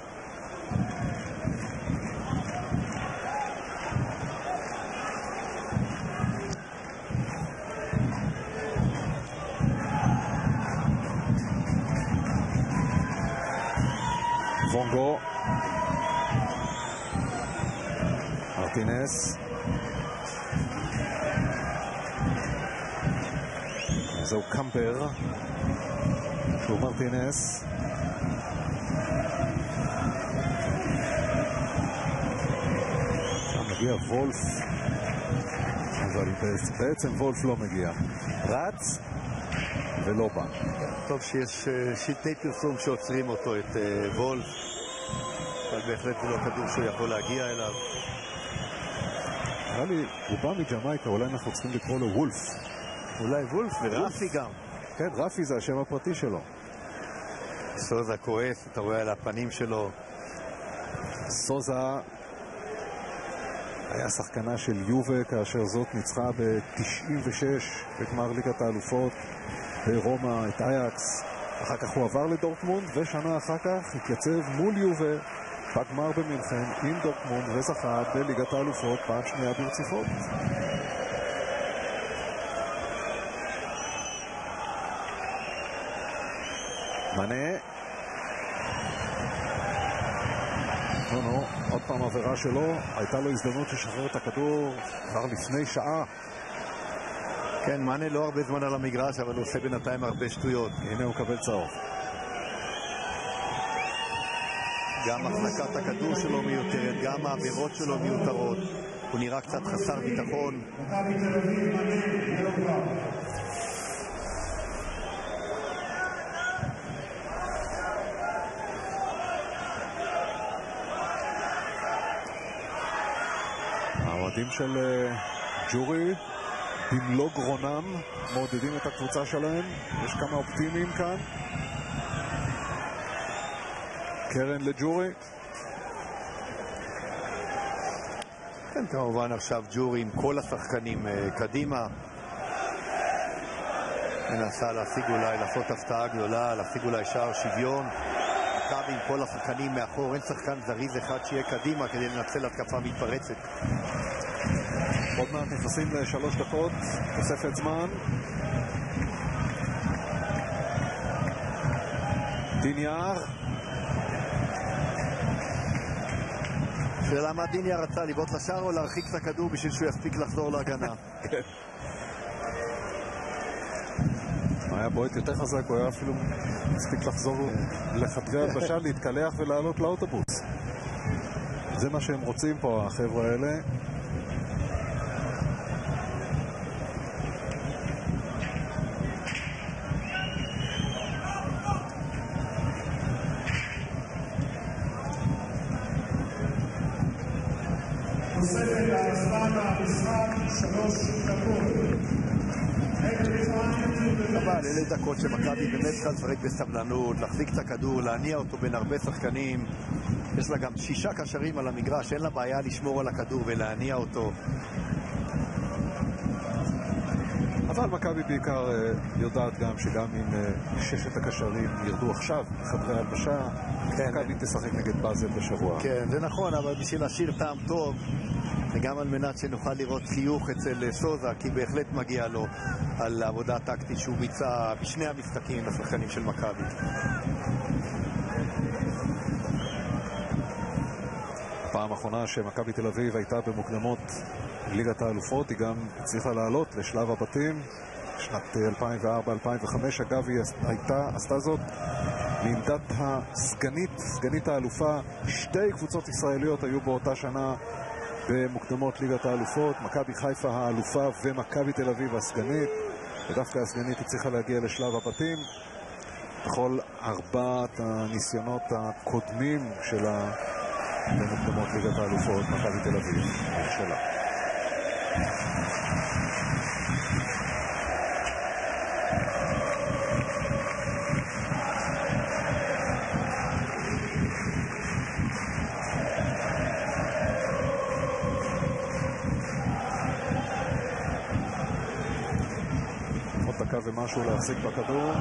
וונגו, מרטינס, זהו קמבר, שהוא מרטינס, מגיע וולף, אבל בעצם וולף לא מגיע, רץ ולא בא. טוב שיש שלטי פרסום שעוצרים אותו, את וולף, אבל בהחלט זה לא כדור שהוא יכול להגיע אליו. נראה לי, הוא בא מג'מייקה, אולי אנחנו צריכים לקרוא לו וולף. אולי וולף ורפי גם. כן, רפי זה השם הפרטי שלו. סוזה כועס, אתה רואה על הפנים שלו. סוזה היה שחקנה של יובה כאשר זאת ניצחה ב-96 בגמר ליגת האלופות ברומא את אייקס. אחר כך הוא עבר לדורטמונד, ושנה אחר כך התייצב מול יובה בגמר במינכן עם דורטמונד וזכה בליגת האלופות פעם שנייה ברציפות. מנה, נו, עוד פעם עבירה שלו, הייתה לו הזדמנות לשחרר את הכדור כבר לפני שעה. כן, מנה לא הרבה זמן על המגרש, אבל הוא עושה בינתיים הרבה שטויות. הנה הוא קבל צהוב. גם החזקת הכדור שלו מיותרת, גם העבירות שלו מיותרות. הוא נראה קצת חסר ביטחון. האוהדים של ג'ורי במלוא גרונם מעודדים את הקבוצה שלהם. יש כמה אופטימיים כאן. קרן לג'ורי. כן, כמובן עכשיו ג'ורי עם כל השחקנים קדימה. מנסה להשיג אולי, לעשות הפתעה גדולה, להשיג אולי שער שוויון. מכבי עם כל השחקנים מאחור, אין שחקן זריז אחד שיהיה קדימה כדי לנצל התקפה מתפרצת. עוד מעט נכנסים ל3 דקות, תוספת זמן. דין יער. שאלה מה דין יער רצה, לבעוט לשער או להרחיק את הכדור בשביל שהוא יספיק לחזור להגנה? היה בועט יותר חזק, הוא היה אפילו מספיק לחזור לחדרי הלבשה, להתקלח ולעלות לאוטובוס. זה מה שהם רוצים פה, החבר'ה האלה. תוספת הזמן המשחק 3 דקות. אבל אלה דקות שמכבי באמת צריכה לשחק בסבלנות, להחזיק את הכדור, להניע אותו בין הרבה שחקנים. יש לה גם 6 קשרים על המגרש, אין לה בעיה לשמור על הכדור ולהניע אותו. אבל מכבי בעיקר יודעת גם שגם אם 6 הקשרים ירדו עכשיו בחדרי הלבשה, מכבי תשחק נגד באזל בשבוע. כן, זה נכון, אבל בשביל להשאיר טעם טוב וגם על מנת שנוכל לראות חיוך אצל סוזה, כי בהחלט מגיע לו על העבודה הטקטית שהוא ביצע בשני המשחקים לשחקנים של מכבי. הפעם האחרונה שמכבי תל אביב הייתה במוקדמות ליגת האלופות, היא גם הצליחה לעלות לשלב הבתים שנת 2004-2005. אגב, היא עשתה זאת לעמדת סגנית האלופה. 2 קבוצות ישראליות היו באותה שנה במוקדמות ליגת האלופות, מכבי חיפה האלופה ומכבי תל אביב הסגנית, ודווקא הסגנית הצליחה להגיע לשלב הבתים בכל 4 הניסיונות הקודמים שלה במוקדמות ליגת האלופות. מכבי תל אביב נכשלה. ומשהו להחזיק בכדור.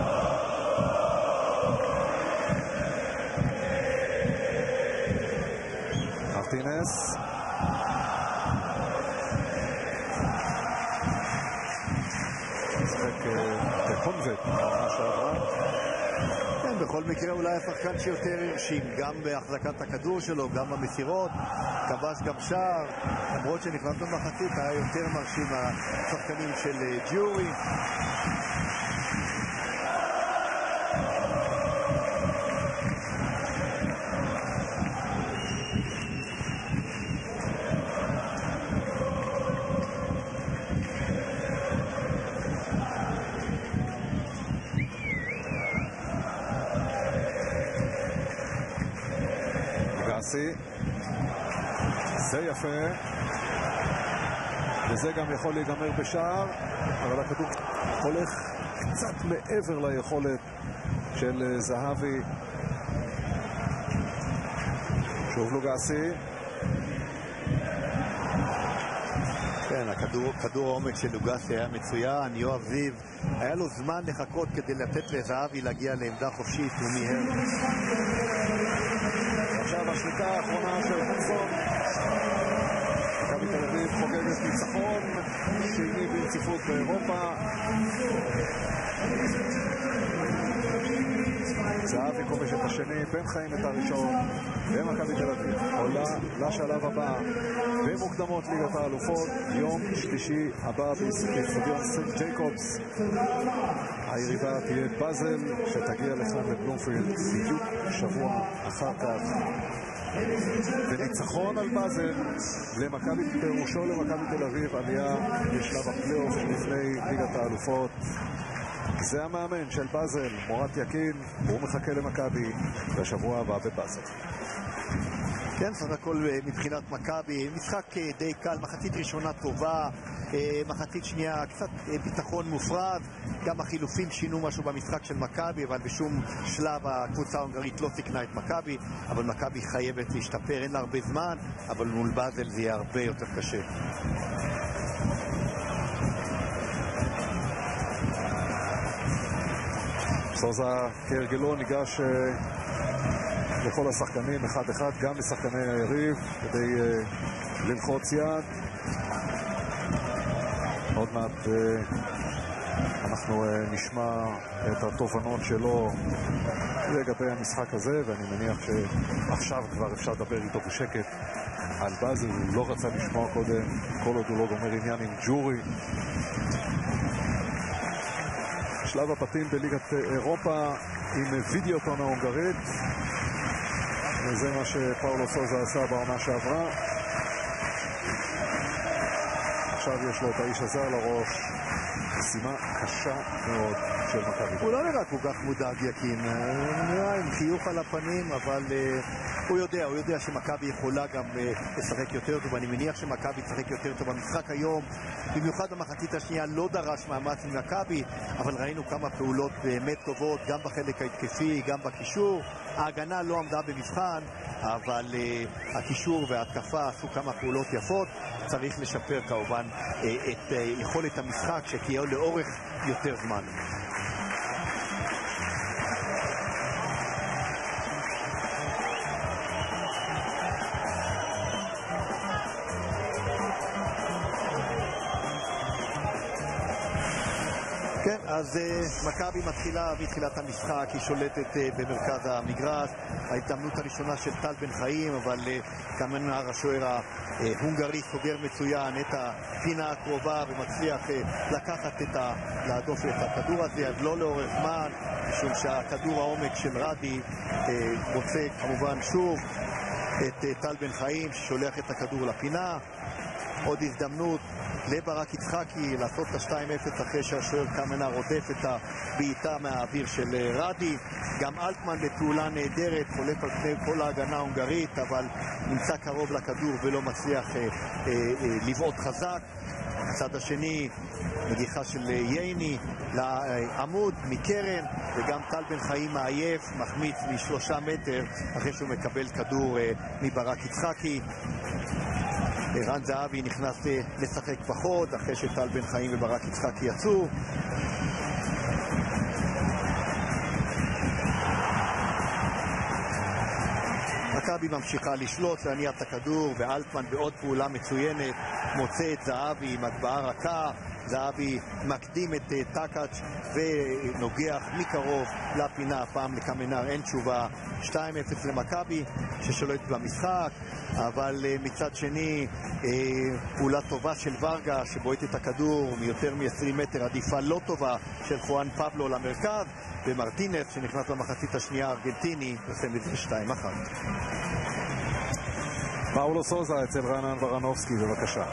מרטינס. משחק בקונבט בעונה שעברה. כן, בכל מקרה אולי השחקן שיותר הרשים, גם בהחזקת הכדור שלו, גם במסירות, כבש גם שער, למרות שנכנס במחצית היה יותר מרשים השחקנים של ג'ורי. זה יפה, וזה גם יכול להיגמר בשער, אבל הכדור הולך קצת מעבר ליכולת של זהבי. שוב לוגסי. כן, כדור העומק של לוגסי היה מצוין. יואב זיו היה לו זמן לחכות כדי לתת לזהבי להגיע לעמדה חופשית, ומיהר. עכשיו השליקה האחרונה של חונסון. מכבי תל אביב חוגגת ניצחון שני ברציפות באירופה. זהבי כובש את השני, בן חיים את הראשון, ומכבי תל אביב עולה לשלב הבא במוקדמות ליגת האלופות יום שלישי הבא באצטדיון סנט ג'ייקובס. היריבה תהיה באזל, שתגיע לכאן לבלומפילד בדיוק שבוע אחר כך. וניצחון על באזל למכבי, פירושו למכבי תל אביב עלייה לשלב הפלייאוף לפני ליגת האלופות. זה המאמן של באזל, מורת יקין, הוא מחכה למכבי בשבוע הבא בבאזל. כן, סך הכל מבחינת מכבי, משחק די קל, מחצית ראשונה טובה, מחצית שנייה קצת ביטחון מופרז, גם החילופים שינו משהו במשחק של מכבי, אבל בשום שלב הקבוצה ההונגרית לא סיכנה את מכבי, אבל מכבי חייבת להשתפר, אין לה הרבה זמן, אבל מול באזל זה יהיה הרבה יותר קשה. סוזה כהרגלו ניגש לכל השחקנים אחד אחד, גם לשחקני היריב, כדי ללחוץ יד. עוד מעט אנחנו נשמע את התובנות שלו לגבי המשחק הזה, ואני מניח שעכשיו כבר אפשר לדבר איתו בשקט על באזל. הוא לא רצה לשמוע קודם, כל עוד הוא לא גומר עניין עם ג'ורי. שלב הפתים בליגת אירופה עם וידאוטון ההונגרית, וזה מה שפאולו סוזה עשה בעונה שעברה. עכשיו יש לו את האיש הזה על הראש, משימה קשה מאוד של מכבי. הוא לא נראה כל כך מודאג, יקין, הוא נראה עם חיוך על הפנים, אבל הוא יודע שמכבי יכולה גם לשחק יותר טוב. אני מניח שמכבי תשחק יותר טוב במשחק היום, במיוחד במחצית השנייה לא דרש מאמץ ממכבי, אבל ראינו כמה פעולות באמת טובות, גם בחלק ההתקפי, גם בקישור. ההגנה לא עמדה במבחן, אבל הקישור וההתקפה עשו כמה פעולות יפות. צריך לשפר כמובן את יכולת המשחק שתהיה לאורך יותר זמן. כן, אז מכבי מתחילה מתחילת המשחק, היא שולטת במרכז המגרש. ההתאמנות הראשונה של טל בן חיים, אבל קמנר השוער ההונגרי סוגר מצוין את הפינה הקרובה ומצליח לקחת להדוף את הכדור הזה, אז לא לאורך זמן, משום שהכדור העומק של רדי מוצא כמובן שוב את טל בן חיים ששולח את הכדור לפינה. עוד הזדמנות לברק יצחקי לעשות את ה-2-0 אחרי שהשוער קמנר רודף את הבעיטה מהאוויר של רדי. גם אלטמן בפעולה נהדרת, חולף על פני כל ההגנה ההונגרית, אבל נמצא קרוב לכדור ולא מצליח לבעוט חזק. הצד השני, נגיחה של ייני לעמוד מקרן, וגם טל בן חיים מעייף, מחמיץ מ3 מטר אחרי שהוא מקבל כדור מברק יצחקי. ערן זהבי נכנס לשחק פחות אחרי שטל בן חיים וברק יצחקי יצאו. מכבי ממשיכה לשלוט, להניע את הכדור, ואלטמן בעוד פעולה מצוינת מוצא את זהבי עם הגבהה רכה. זהבי מקדים את טקאץ' ונוגח מקרוב לפינה, הפעם לקמנר אין תשובה. 2-0 למכבי ששולט במשחק, אבל מצד שני פעולה טובה של ורגה שבועט את הכדור מיותר מ-20 מטר, עדיפה לא טובה של חואן פבלו למרכז, ומרטינס שנכנס למחצית השנייה הארגנטיני עושים את זה 2-1. פאולו סוזה אצל רענן ורנובסקי, בבקשה.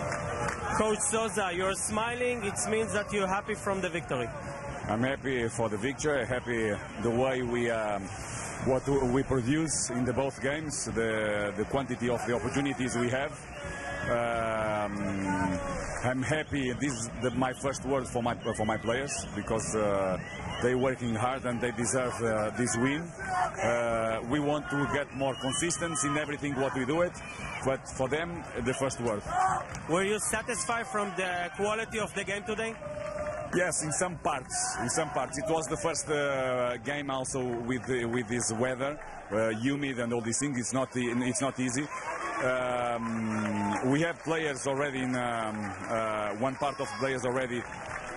Coach Sosa, you're smiling. It means that you're happy from the victory. I'm happy for the victory. Happy the way what we produce in the both games, the quantity of the opportunities we have. I'm happy. This is my first word for my players because they're working hard and they deserve this win. We want to get more consistency in everything what we do it, but for them the first word. Were you satisfied from the quality of the game today? Yes, in some parts. It was the first game also with this weather, humid and all these things. It's not easy. We have players already in one part of players already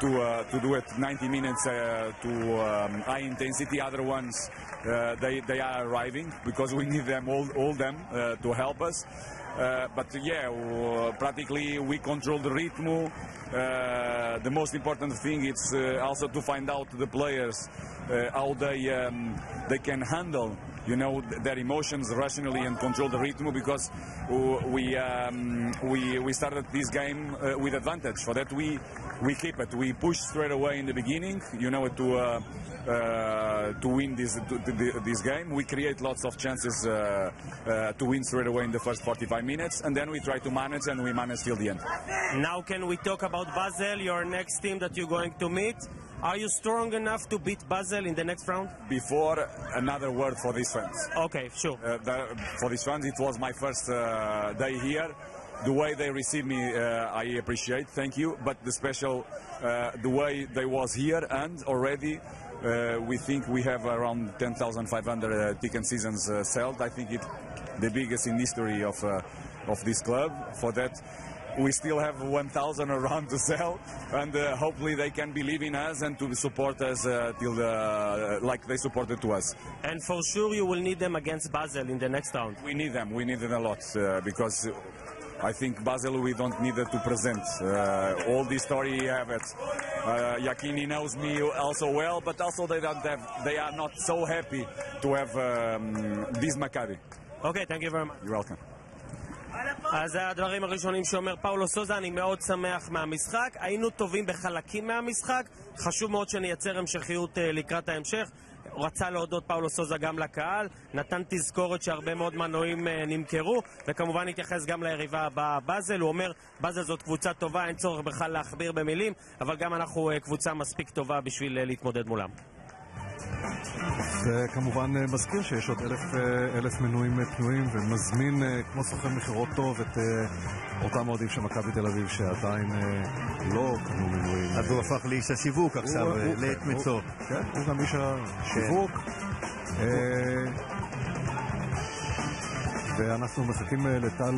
to do it 90 minutes to high intensity. Other ones they are arriving because we need them all them to help us. But yeah, practically we control the rhythm. The most important thing is also to find out the players how they can handle, you know, their emotions rationally and control the rhythm, because we started this game with advantage. For that we keep it. We push straight away in the beginning, you know, to win this game. We create lots of chances to win straight away in the first 45 minutes, and then we try to manage, and we manage till the end. Now can we talk about Basel, your next team that you're going to meet? Are you strong enough to beat Basel in the next round? Before, another word for these fans. Okay, sure. For these fans, it was my first day here. The way they received me, I appreciate. Thank you. But the way they was here, and already we think we have around 10,500 ticket seasons sold. I think it's the biggest in history of this club. For that, we still have 1,000 around to sell, and hopefully they can believe in us and to support us till like they supported to us. And for sure you will need them against Basel in the next round. We need them. We need them a lot because I think Basel we don't need to present. All the story you have it. Yakini knows me also well, but also they are not so happy to have this Maccabi. Okay, thank you very much. You're welcome. אז הדברים הראשונים שאומר פאולו סוזה, אני מאוד שמח מהמשחק, היינו טובים בחלקים מהמשחק, חשוב מאוד שנייצר המשכיות לקראת ההמשך. הוא רצה להודות פאולו סוזה גם לקהל, נתן תזכורת שהרבה מאוד מנועים נמכרו, וכמובן התייחס גם ליריבה בבאזל. הוא אומר, באזל זאת קבוצה טובה, אין צורך בכלל להכביר במילים, אבל גם אנחנו קבוצה מספיק טובה בשביל להתמודד מולם. וכמובן מזכיר שיש עוד 1,000 מנויים פנויים, ומזמין כמו סוכן מכירות טוב את אותם אוהדים של מכבי תל אביב שעדיין לא קנו מנויים. אז הוא הפך לאיש השיווק עכשיו, לעת מצוא. כן, הוא גם איש השיווק. ואנחנו מחכים לטל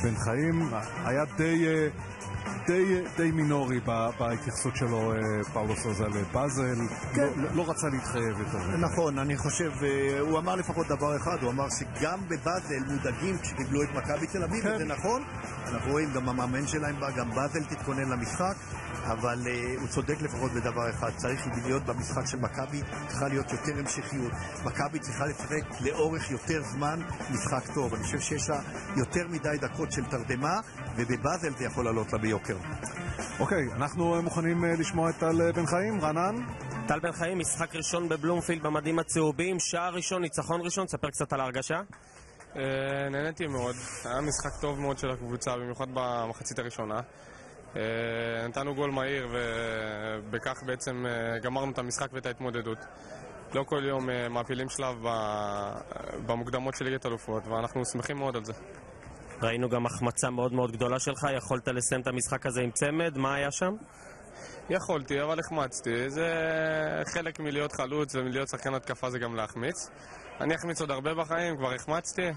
בן חיים. היה די מינורי בהתייחסות שלו פאולו סוזה לבאזל, לא רצה להתחייב יותר. נכון, אני חושב, הוא אמר לפחות דבר אחד, הוא אמר שגם בבאזל מודאגים כשקיבלו את מכבי תל אביב, וזה נכון, אנחנו רואים גם המאמן שלהם בא, גם באזל תתכונן למשחק, אבל הוא צודק לפחות בדבר אחד, צריך להיות במשחק של מכבי, צריכה להיות יותר המשכיות, מכבי צריכה לשחק לאורך יותר זמן משחק טוב, אני חושב שיש לה יותר מדי דקות של תרדמה, ובבאזל זה יכול לעלות לה ביוקר. אוקיי, אנחנו מוכנים לשמוע את טל בן חיים, רענן? טל בן חיים, משחק ראשון בבלומפילד במדים הצהובים, שער ראשון, ניצחון ראשון, ספר קצת על ההרגשה. נהניתי מאוד, היה משחק טוב מאוד של הקבוצה, במיוחד במחצית הראשונה. נתנו גול מהיר ובכך בעצם גמרנו את המשחק ואת ההתמודדות. לא כל יום מעפילים שלב במוקדמות של ליגת אלופות, ואנחנו שמחים מאוד על זה. ראינו גם החמצה מאוד מאוד גדולה שלך, יכולת לסיים את המשחק הזה עם צמד, מה היה שם? יכולתי, אבל החמצתי. זה חלק מלהיות חלוץ ומלהיות שחקן התקפה זה גם להחמיץ. אני אחמיץ עוד הרבה בחיים, כבר החמצתי.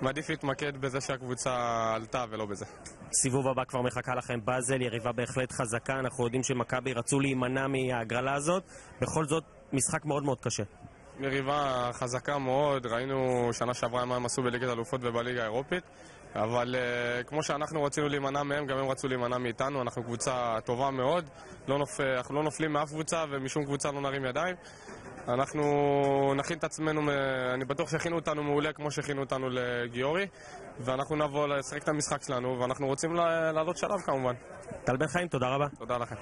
מעדיף להתמקד בזה שהקבוצה עלתה ולא בזה. סיבוב הבא כבר מחכה לכם באזל, יריבה בהחלט חזקה, אנחנו יודעים שמכבי רצו להימנע מההגרלה הזאת, בכל זאת משחק מאוד מאוד קשה. יריבה חזקה מאוד, ראינו שנה שעברה מה הם עשו בליגת אלופות ובליגה האירופית, אבל כמו שאנחנו רצינו להימנע מהם, גם הם רצו להימנע מאיתנו, אנחנו קבוצה טובה מאוד, אנחנו לא נופלים מאף קבוצה ומשום קבוצה לא נרים ידיים. אנחנו נכין את עצמנו, אני בטוח שהכינו אותנו מעולה כמו שהכינו אותנו לגיורי, ואנחנו נבוא לשחק את המשחק שלנו, ואנחנו רוצים לעלות שלב כמובן. טל בן חיים, תודה רבה. תודה לכם.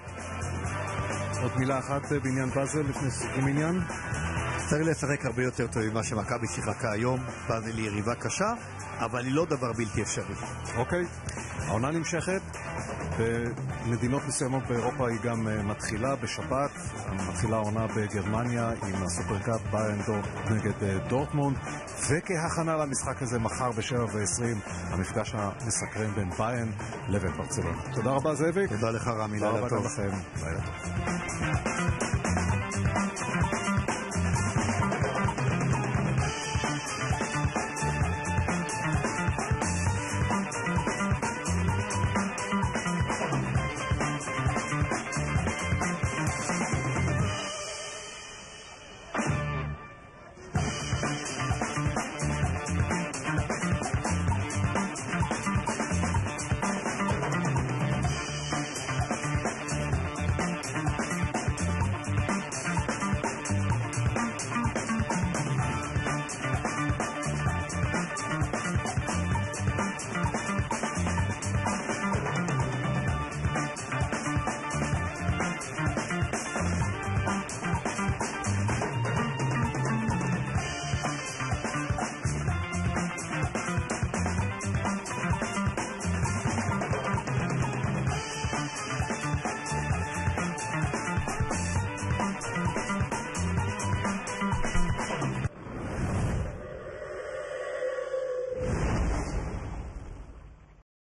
עוד מילה אחת בעניין באזל לפני סיום עניין. צריך לשחק הרבה יותר טוב ממה שמכבי שיחקה היום. באזל היא יריבה קשה, אבל היא לא דבר בלתי אפשרי. אוקיי, העונה נמשכת. במדינות מסוימות באירופה היא גם מתחילה בשבת. מתחילה העונה בגרמניה עם הסופרקאפ ביירן נגד דורטמונד, וכהכנה למשחק הזה מחר ב7:20 המפגש המסקרן בין ביירן לבין ברצלונה. תודה רבה זאביק. תודה לך רמי, לילה טוב. תודה רבה גם לכם. לילה טוב.